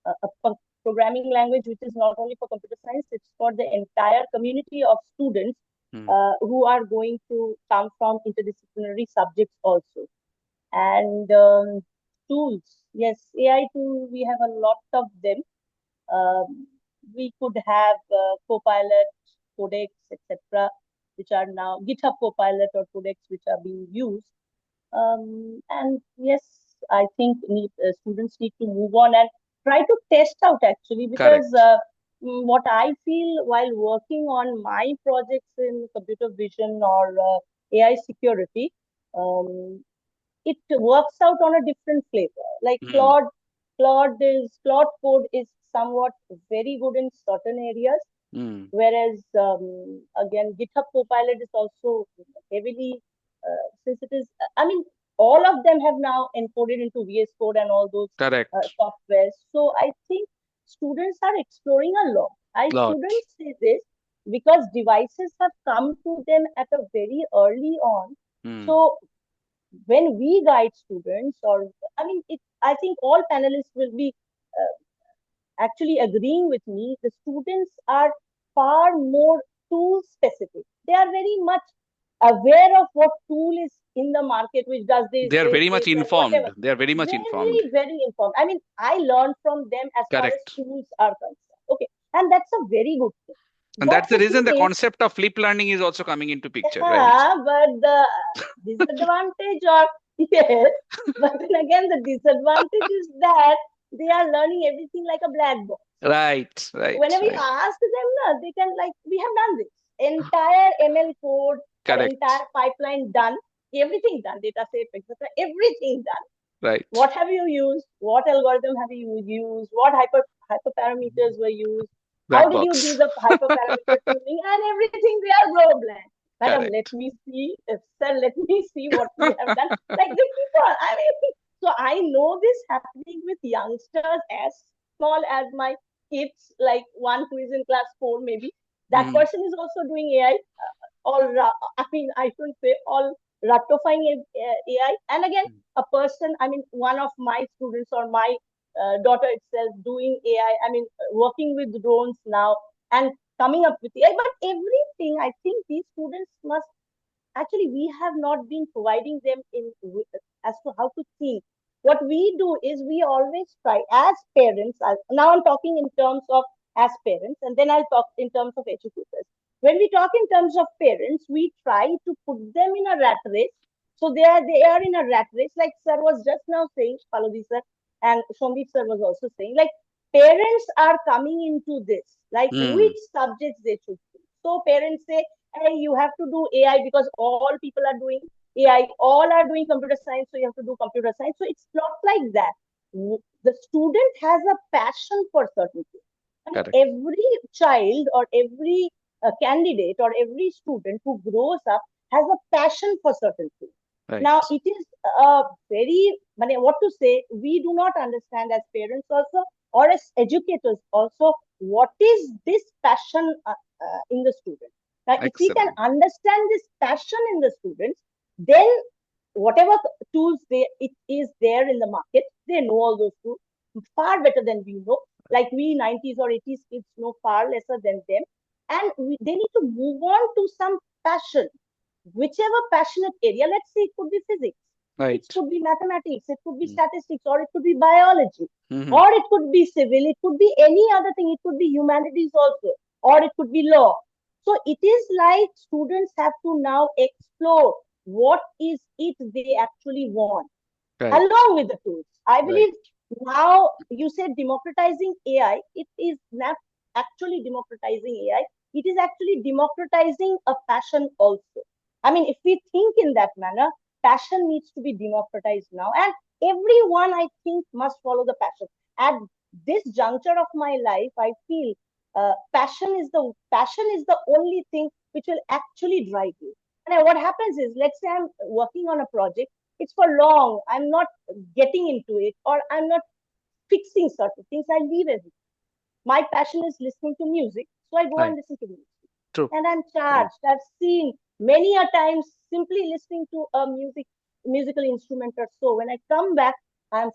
a programming language which is not only for computer science, it's for the entire community of students Hmm. who are going to come from interdisciplinary subjects also. And tools, yes, AI tool, we have a lot of them. Um, we could have Copilot, Codex, etc., which are now GitHub Copilot or Codex, which are being used. And yes, I think students need to move on and try to test out actually, because Correct. what I feel while working on my projects in computer vision or AI security, um, it works out on a different flavor. Like Mm. Claude code is somewhat very good in certain areas, Mm. whereas again GitHub Copilot is also heavily, since it is, I mean, all of them have now encoded into VS Code and all those Correct. softwares. So I think students are exploring a lot. I Lot. shouldn't say this because devices have come to them at a very early on. Mm. So when we guide students, or I mean, I think all panelists will be actually agreeing with me. The students are far more tool specific. They are very much aware of what tool is in the market, which does They are very much this, and whatever. informed. They are very much informed. Very informed. I mean, I learn from them as far as Correct. tools are concerned. Okay, and that's a very good thing. And But that's the the reason the thing is, concept of flip learning is also coming into picture, right? yeah, but the disadvantage of yes, but then again, the disadvantage is that they are learning everything like a black box. Right, right, Whenever you right. ask them, no, they can, like, we have done this entire ML code or Correct. entire pipeline done, everything done, data set, etc., everything done. Right. What have you used? What algorithm have you used? What hyperparameters were used? How Black did you do box. the hyperparameter tuning and everything? They are blow blank. Madam, let Correct. me see, sir, let me see what we have done. Like the people, I mean, so I know this happening with youngsters as small as my kids, like one who is in class 4, maybe. That Hmm. person is also doing AI, I mean, I shouldn't say all ratifying AI. And again, a person, I mean, one of my students or my daughter itself doing AI, I mean, working with drones now and coming up with AI. But everything, I think these students must actually, we have not been providing them in as to how to think. What we do is we always try as parents. Now I'm talking in terms of as parents, and then I'll talk in terms of educators. When we talk in terms of parents, we try to put them in a rat race. So they are in a rat race, like sir was just now saying, Palodi sir and Shomdeep sir was also saying, like parents are coming into this, like Hmm. which subjects they should do. So parents say, hey, you have to do AI because all people are doing AI, all are doing computer science, so you have to do computer science. So it's not like that. The student has a passion for certain things. And Correct. every child or every candidate or every student who grows up has a passion for certain things. Now, Right. it is very, what to say, we do not understand as parents also or as educators also what is this passion in the student. Now, if we can Excellent. understand this passion in the students, then whatever tools it is there in the market, they know all those tools far better than we know. Like we 90s or 80s kids know far lesser than them. And they need to move on to some passion, whichever passionate area. Let's say it could be physics, it Right. could be mathematics, it could be Hmm. statistics, or it could be biology, Hmm. or it could be civil, it could be any other thing, it could be humanities also, or it could be law. So it is like students have to now explore what is it they actually want Right. along with the tools. I Right. believe now you said democratizing AI, it is not actually democratizing AI, it is actually democratizing a passion also. I mean, if we think in that manner, passion needs to be democratized now, and everyone, I think, must follow the passion. At this juncture of my life, I feel passion is the only thing which will actually drive you. And what happens is, let's say I'm working on a project, it's for long, I'm not getting into it, or I'm not fixing certain things, I leave everything. My passion is listening to music, so I go and Right. listen to music. True. And I'm True. charged. I've seen many a times simply listening to a musical instrument or so. When I come back, I'm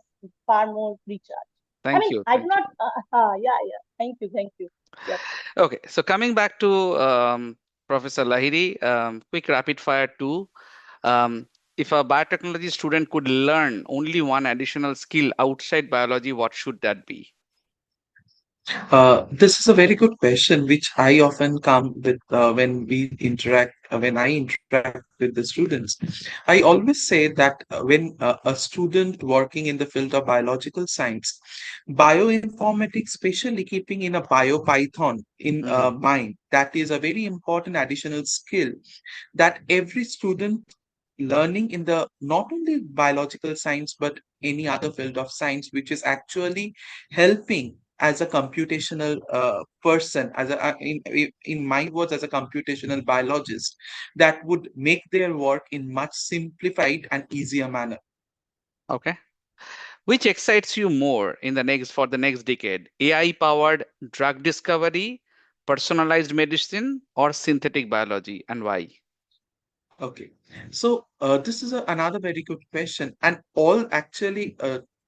far more recharged. I Thank mean, you. I do Thank not, you. yeah, yeah. Thank you. Yep. Okay. So coming back to Professor Lahiri, quick rapid fire two. Um, if a biotechnology student could learn only one additional skill outside biology, what should that be? This is a very good question, which I often come with when I interact with the students. I always say that when a student working in the field of biological science, bioinformatics, especially keeping in a biopython in Mm-hmm. mind, that is a very important additional skill that every student learning in the not only biological science but any other field of science which is actually helping as a computational person as a in my words as a computational biologist that would make their work in much simplified and easier manner. Okay. Which excites you more in the next for the next decade? AI powered drug discovery, personalized medicine, or synthetic biology, and why? Okay, so this is another very good question, and all actually,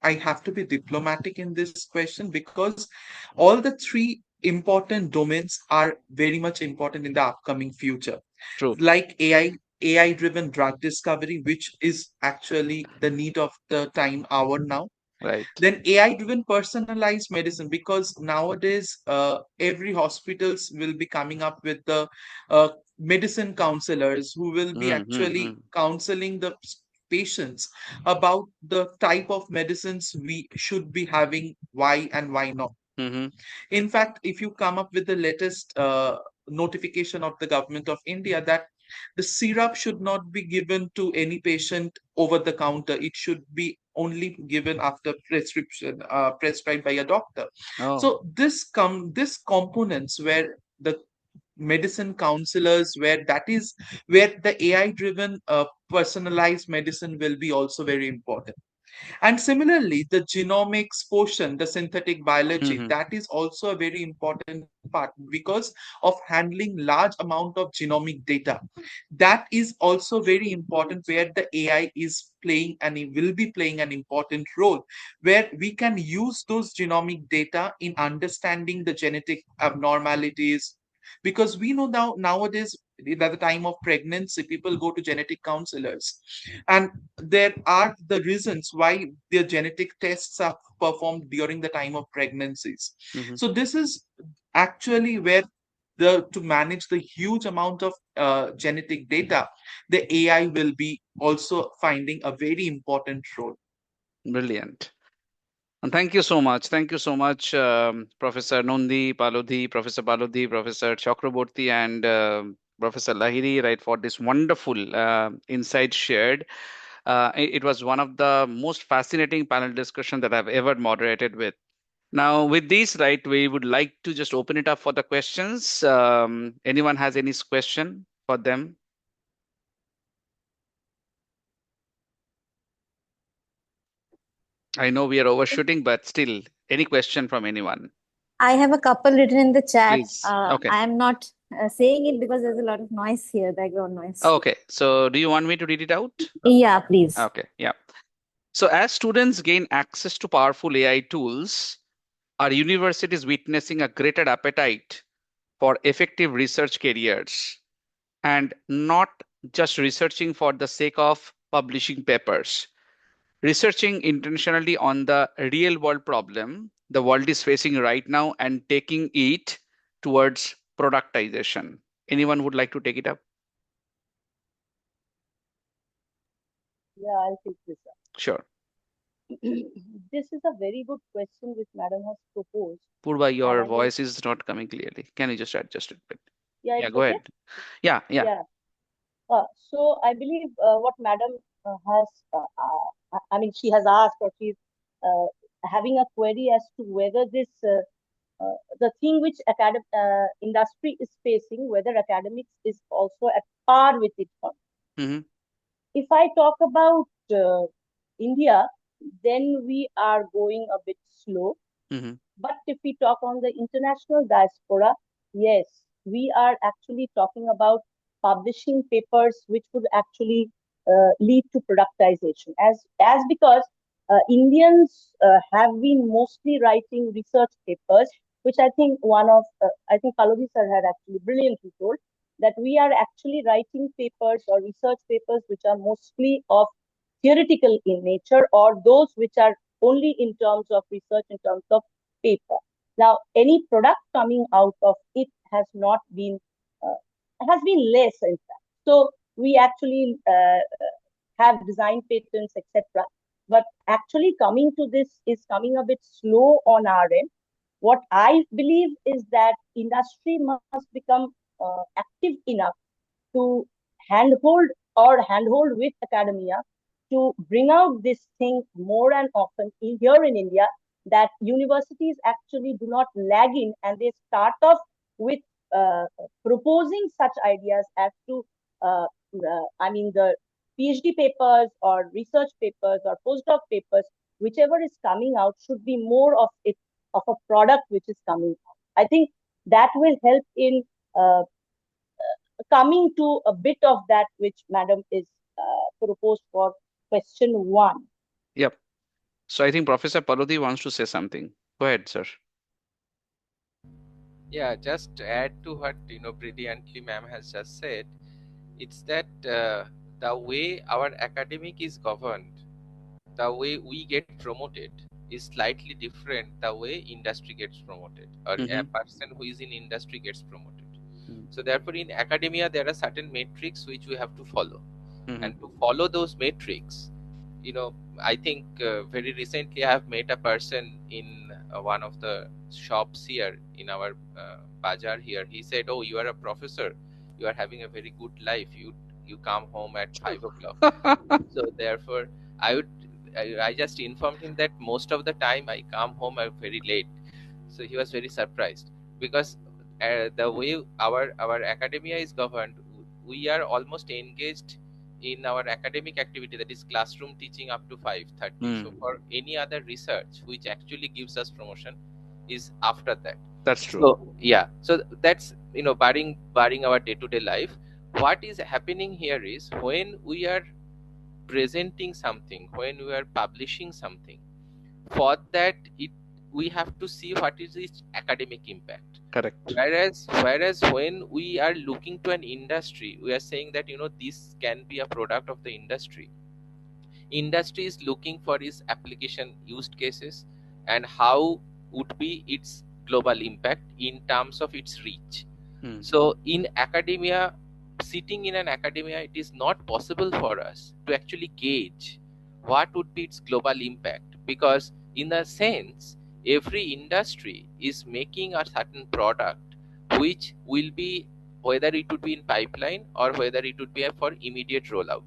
I have to be diplomatic in this question because all the three important domains are very much important in the upcoming future, True. like AI driven drug discovery, which is actually the need of the time hour now. Right. Then AI driven personalized medicine, because nowadays every hospitals will be coming up with the uh, medicine counselors who will be actually Mm-hmm. counseling the patients about the type of medicines we should be having, why and why not. Mm-hmm. In fact, if you come up with the latest notification of the government of India that the syrup should not be given to any patient over the counter, it should be only given after prescription prescribed by a doctor. Oh. So this components where the medicine counselors, where that is where the AI driven personalized medicine will be also very important. And similarly, the genomics portion, the synthetic biology, Mm-hmm. that is also a very important part because of handling large amount of genomic data. That is also very important where the AI is playing and it will be playing an important role, where we can use those genomic data in understanding the genetic abnormalities. Because we know nowadays, at the time of pregnancy, people go to genetic counselors, and there are the reasons why their genetic tests are performed during the time of pregnancies. Mm-hmm. So this is actually where the to manage the huge amount of genetic data, the AI will be also finding a very important role. Brilliant. And thank you so much. Thank you so much, Professor Nondi Palodhi, Professor Palodhi, Professor Chakraborty, and Professor Lahiri, right, for this wonderful insight shared. It was one of the most fascinating panel discussion that I've ever moderated with. Now, with this, right, we would like to just open it up for the questions. Anyone has any question for them? I know we are overshooting, but still, any question from anyone? I have a couple written in the chat. Please. Okay. I am not saying it because there's a lot of noise here, background noise. Okay. So, do you want me to read it out? Yeah, please. Okay. Yeah. So, as students gain access to powerful AI tools, our university is witnessing a greater appetite for effective research careers and not just researching for the sake of publishing papers. Researching intentionally on the real world problem the world is facing right now and taking it towards productization. Anyone would like to take it up? Yeah, I'll take this up. Sure. This is a very good question which Madam has proposed, Purva, and your I will. voice is not coming clearly. Can you just adjust it a bit? Yeah, Yeah, it's go okay. ahead. Yeah, yeah. Yeah. So I believe what Madam has, I mean, she has asked, or she's uh, having a query as to whether this the thing which industry is facing, whether academics is also at par with it. Mm-hmm, If I talk about India, then we are going a bit slow. mm-hmm, But if we talk on the international diaspora, yes, we are actually talking about publishing papers which would actually lead to productization. As because Indians have been mostly writing research papers, which I think I think Kalodi sir had actually brilliantly told that we are actually writing papers or research papers which are mostly of theoretical in nature, or those which are only in terms of research, in terms of paper. Now, any product coming out of it uh, has been less, in fact. So we actually have design patents, etc. But actually coming to this is coming a bit slow on our end. What I believe is that industry must become active enough to handhold handhold with academia to bring out this thing more and often here in India, that universities actually do not lag in and they start off with uh, proposing such ideas as to, I mean, the PhD papers or research papers or postdoc papers, whichever is coming out should be more of it, of a product which is coming out. I think that will help in uh, coming to a bit of that which madam is proposed for question one. Yep. So I think Professor Parodi wants to say something. Go ahead, sir. Yeah, just to add to what brilliantly ma'am has just said, it's that the way our academic is governed, the way we get promoted is slightly different the way industry gets promoted, or a Mm-hmm. person who is in industry gets promoted. Mm-hmm. So therefore in academia there are certain metrics which we have to follow, Mm-hmm. and to follow those metrics, I think very recently I have met a person in one of the shops here in our bazaar here. He said, oh, you are a professor, you are having a very good life, you come home at 5 o'clock. So therefore I would I just informed him that most of the time I come home very late. So he was very surprised, because the way our academia is governed, we are almost engaged in our academic activity, that is classroom teaching up to 5:30. So Mm. for any other research which actually gives us promotion is after that. That's true. So yeah, so that's barring our day-to-day life. What is happening here is, when we are presenting something, when we are publishing something, for that we have to see what is its academic impact. Correct. Whereas when we are looking to an industry, we are saying that this can be a product of the industry. Industry is looking for its application use cases, and how would be its global impact in terms of its reach. Mm. So in academia, sitting in an academia, it is not possible for us to actually gauge what would be its global impact, because in a sense every industry is making a certain product which will be, whether it would be in pipeline or whether it would be for immediate rollout.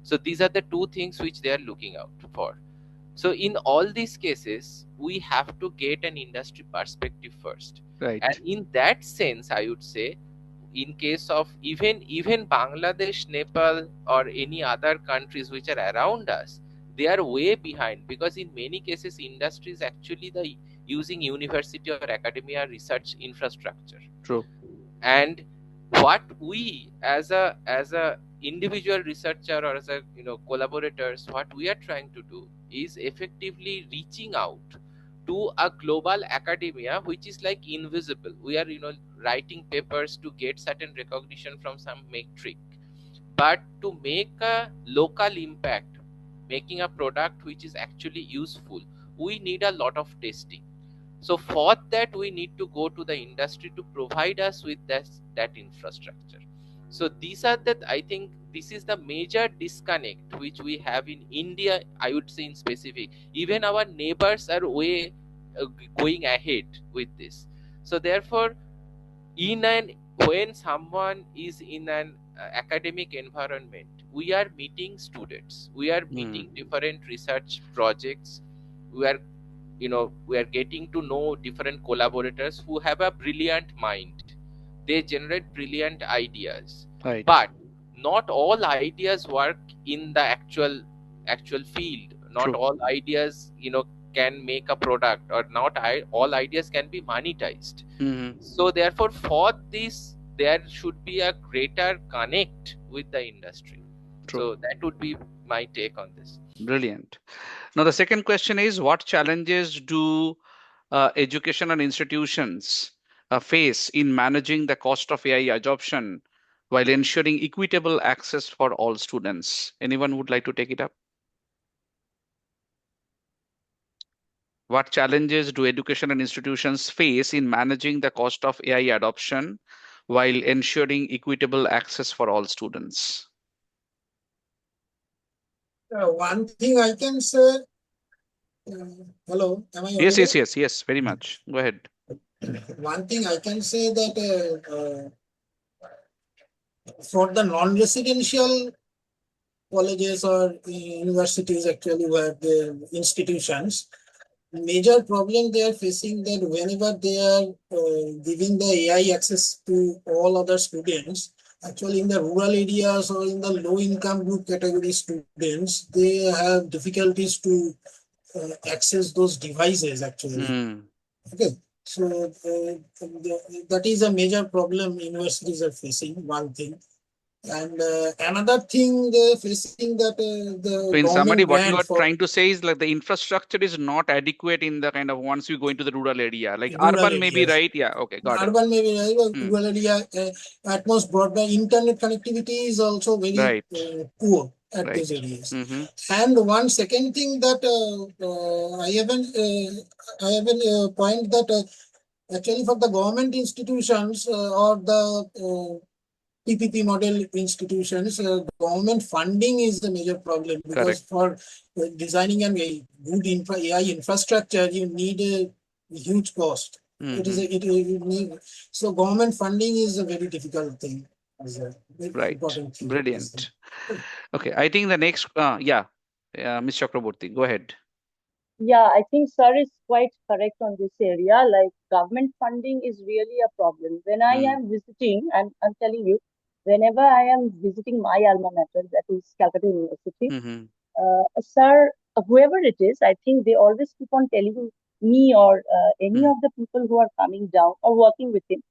So these are the two things which they are looking out for. So in all these cases, we have to get an industry perspective first. And Right. in that sense, I would say, in case of even Bangladesh, Nepal, or any other countries which are around us, they are way behind, because in many cases, industry is actually the using university or academia research infrastructure. True. And what we as a individual researcher, or as a collaborators, what we are trying to do is effectively reaching out to a global academia which is like invisible. We are writing papers to get certain recognition from some metric, but to make a local impact, making a product which is actually useful, we need a lot of testing. So for that, we need to go to the industry to provide us with that infrastructure. So these are that, I think this is the major disconnect which we have in India, I would say in specific. Even our neighbors are way going ahead with this. So therefore, in an when someone is in an academic environment, we are meeting students, we are Mm. meeting different research projects, we are we are getting to know different collaborators who have a brilliant mind, they generate brilliant ideas, Right. but not all ideas work in the actual field. Not True. all ideas can make a product, or not all ideas can be monetized. Mm-hmm. So therefore for this there should be a greater connect with the industry. True. So that would be my take on this. Brilliant. Now, the second question is, what challenges do education and institutions face in managing the cost of AI adoption while ensuring equitable access for all students? Anyone would like to take it up? What challenges do education and institutions face in managing the cost of AI adoption while ensuring equitable access for all students? One thing I can say, hello, am I Yes, audible? yes, yes, yes, very much. Go ahead. One thing I can say that for the non-residential colleges or universities, actually, where the institutions, major problem they are facing that whenever they are giving the AI access to all other students, actually in the rural areas or in the low income group category students, they have difficulties to access those devices actually. Mm. Okay. So that is a major problem universities are facing, one thing. And another thing they're facing that the So in government summary, what grant you are for trying to say is like the infrastructure is not adequate in the kind of once you go into the rural area. Like rural urban maybe, areas. right? Yeah, okay, got it. Urban maybe right, Hmm. rural area, at most broadband internet connectivity is also very Right, poor at those right. areas. Mm-hmm. And one second thing that I have a point that actually for the government institutions or the PPP model institutions, government funding is the major problem because Correct. for designing a good AI infrastructure, you need a huge cost. It is Mm-hmm. a, it you need, so government funding is a very difficult thing, as a very Right. important thing. Brilliant. Okay, I think the next, Ms. Chakraborty, go ahead. Yeah, I think sir is quite correct on this area. Like government funding is really a problem. When I Mm. am visiting, I'm telling you, whenever I am visiting my alma mater, that is Calcutta University, Mm-hmm. sir, whoever it is, I think they always keep on telling me or any Mm. of the people who are coming down or working with him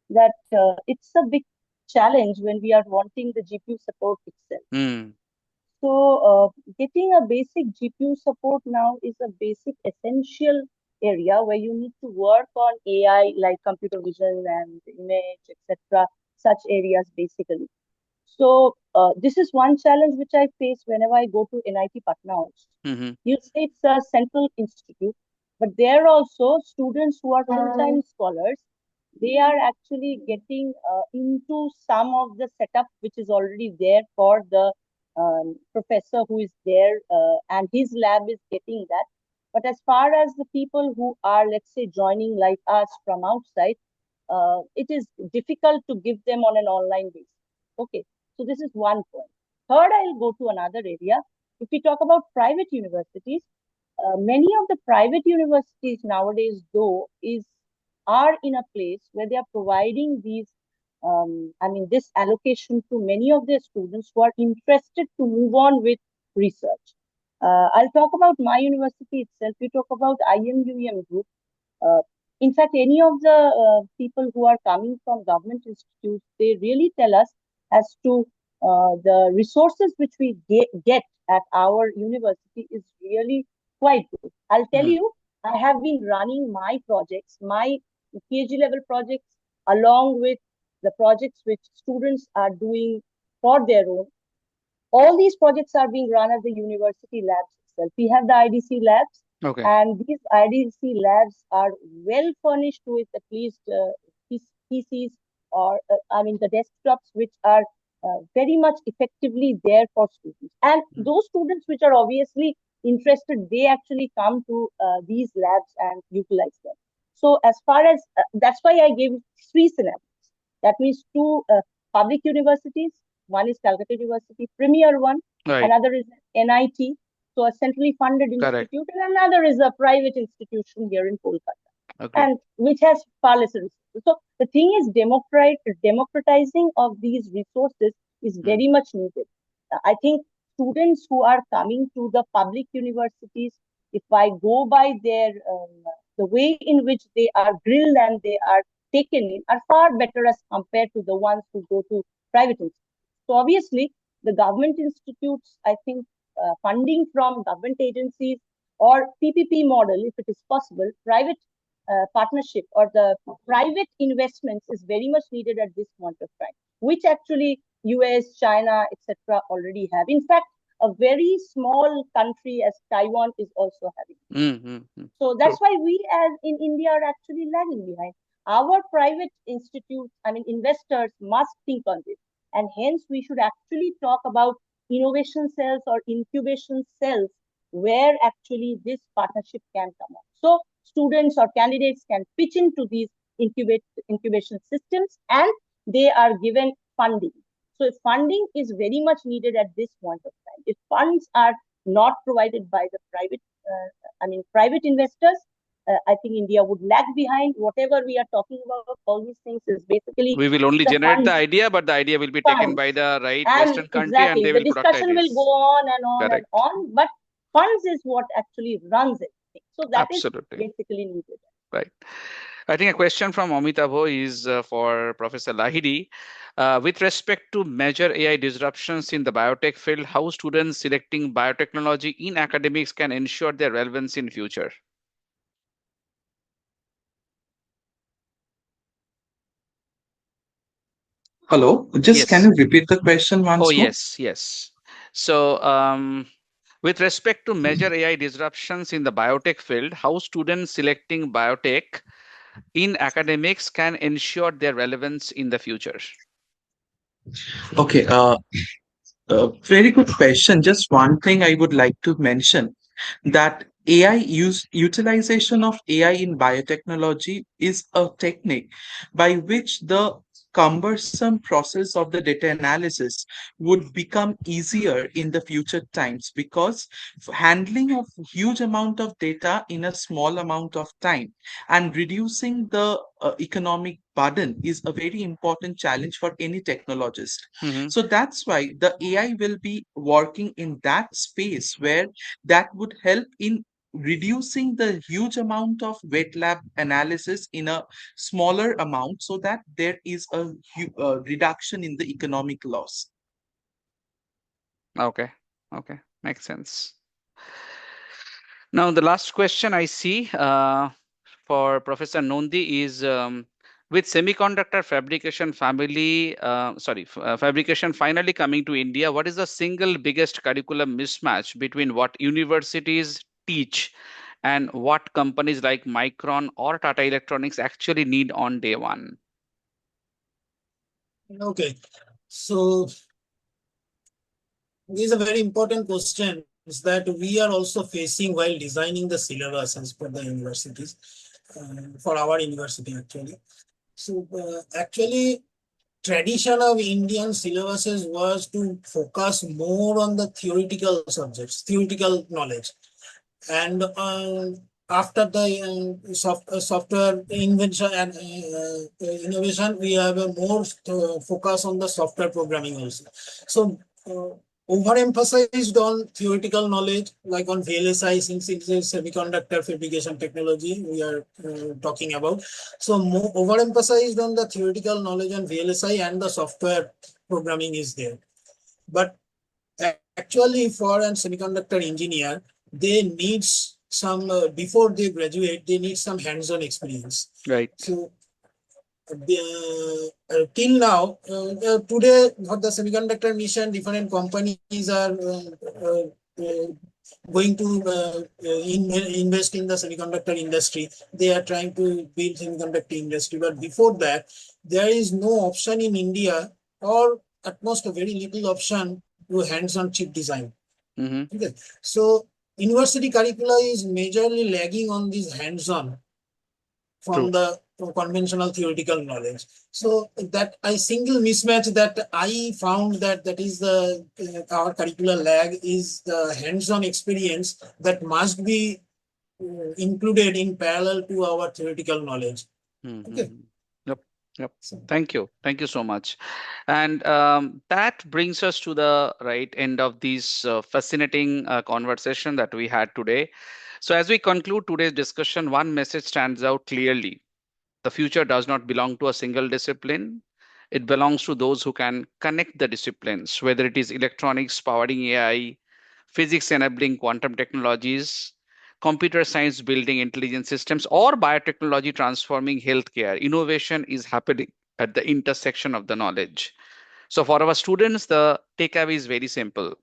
that it's a big challenge when we are wanting the GPU support itself. Mm. So, getting a basic GPU support now is a basic essential area where you need to work on AI like computer vision and image, etc. Such areas basically. So, this is one challenge which I face whenever I go to NIT Patna also. Mm-hmm. You say it's a central institute, but there also students who are full-time scholars, they are actually getting into some of the setup which is already there for the professor who is there, and his lab is getting that. But as far as the people who are, let's say, joining like us from outside, it is difficult to give them on an online basis. Okay, so this is one point. Third, I'll go to another area. If we talk about private universities, many of the private universities nowadays, though, is are in a place where they are providing these, this allocation to many of their students who are interested to move on with research. I'll talk about my university itself. We talk about IMUM group. Uh, in fact, any of the people who are coming from government institutes, they really tell us as to the resources which we get at our university is really quite good. I'll tell Mm. you, I have been running my projects, my PhD level projects, along with the projects which students are doing for their own. All these projects are being run at the university labs itself. We have the IDC labs, Okay. and these IDC labs are well furnished with at least PCs or the desktops which are very much effectively there for students. And Mm. those students which are obviously interested, they actually come to these labs and utilize them. So as far as that's why I gave three scenarios. That means two public universities. One is Calcutta University, premier one. Right. Another is NIT, so a centrally funded Correct. institute, and another is a private institution here in Kolkata, Okay. and which has far less resources. So the thing is, democratizing of these resources is Mm. very much needed. I think students who are coming to the public universities, if I go by their the way in which they are grilled and they are taken in, are far better as compared to the ones who go to private institutes. So obviously, the government institutes, I think, funding from government agencies or PPP model, if it is possible, private partnership or the private investments is very much needed at this point of time, which actually US, China, etc. already have. In fact, a very small country as Taiwan is also having. So True. that's why we as in India are actually lagging behind. Our private institutes, I mean investors must think on this. And hence we should actually talk about innovation cells or incubation cells where actually this partnership can come up. So students or candidates can pitch into these incubation systems and they are given funding. So if funding is very much needed at this point of time. If funds are not provided by the private investors, I think India would lag behind. Whatever we are talking about, all these things is basically We will only the generate the idea, but the idea will be taken by funds. the right And Western country and exactly, they the will discussion will go productize. on and on and Correct. on, but funds is what actually runs everything. So that is Absolutely. basically needed. Right. I think a question from Amitabh is for Professor Lahiri. With respect to major AI disruptions in the biotech field, how students selecting biotechnology in academics can ensure their relevance in future? Hello, just can Yes. you repeat the question Oh, once more? yes. So, with respect to major AI disruptions in the biotech field, how students selecting biotech in academics can ensure their relevance in the future? Okay, very good question. Just one thing I would like to mention that utilization of AI in biotechnology is a technique by which the cumbersome process of the data analysis would become easier in the future times because handling of huge amount of data in a small amount of time and reducing the economic burden is a very important challenge for any technologist. Mm-hmm. So that's why the AI will be working in that space where that would help in reducing the huge amount of wet lab analysis in a smaller amount so that there is a reduction in the economic loss. Okay. Okay. Makes sense. Now, the last question I see for Professor Nondi is with semiconductor fabrication fabrication finally coming to India, what is the single biggest curriculum mismatch between what universities teach and what companies like Micron or Tata Electronics actually need on day one? Okay, so this is a very important question that we are also facing while designing the syllabus as per the universities, for our university actually. So actually, tradition of Indian syllabuses was to focus more on the theoretical subjects, theoretical knowledge, and after the software invention and innovation, we have a more focus on the software programming also. So overemphasized on theoretical knowledge, like on VLSI, since it's a semiconductor fabrication technology we are talking about. So more overemphasized on the theoretical knowledge on VLSI and the software programming is there. But actually, for an semiconductor engineer, they need some before they graduate, they need some hands-on experience. Right. So till now, today for the semiconductor mission, different companies are going to invest in the semiconductor industry. They are trying to build semiconductor industry. But before that, there is no option in India, or at most a very little option to hands-on chip design. Mm-hmm. Okay. So university curricula is majorly lagging on this hands-on True. from the conventional theoretical knowledge. So that I single mismatch that I found that is the our curricular lag is the hands-on experience that must be included in parallel to our theoretical knowledge. Okay. Mm-hmm. Yep. Yep. So, Thank you. Thank you so much. And that brings us to the right end of this fascinating conversation that we had today. So, as we conclude today's discussion, one message stands out clearly. The future does not belong to a single discipline. It belongs to those who can connect the disciplines, whether it is electronics powering AI, physics enabling quantum technologies, computer science building intelligent systems, or biotechnology transforming healthcare. Innovation is happening at the intersection of the knowledge. So, for our students, the takeaway is very simple.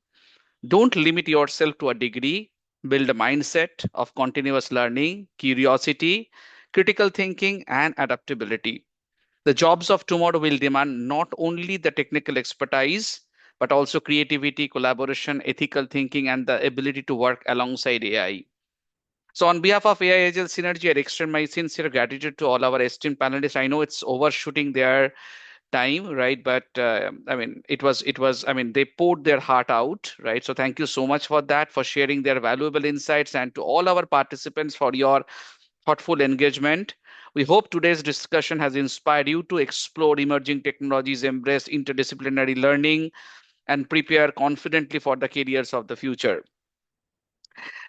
Don't limit yourself to a degree. Build a mindset of continuous learning, curiosity, critical thinking, and adaptability. The jobs of tomorrow will demand not only the technical expertise, but also creativity, collaboration, ethical thinking, and the ability to work alongside AI. So, on behalf of AI Agile Synergy, I extend my sincere gratitude to all our esteemed panelists. I know it's overshooting their time, right? But I mean, I mean, they poured their heart out, right? So, thank you so much for that, for sharing their valuable insights, and to all our participants for your thoughtful engagement. We hope today's discussion has inspired you to explore emerging technologies, embrace interdisciplinary learning, and prepare confidently for the careers of the future.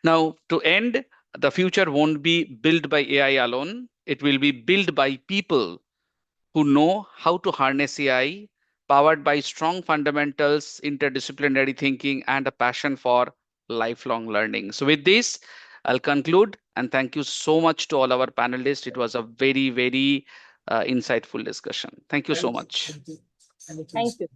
Now, to end, the future won't be built by AI alone. It will be built by people who know how to harness AI, powered by strong fundamentals, interdisciplinary thinking, and a passion for lifelong learning. So, with this, I'll conclude and thank you so much to all our panelists. It was a very, very insightful discussion. Thank you so Thank you. much. Thank you. Thank you. Thank you.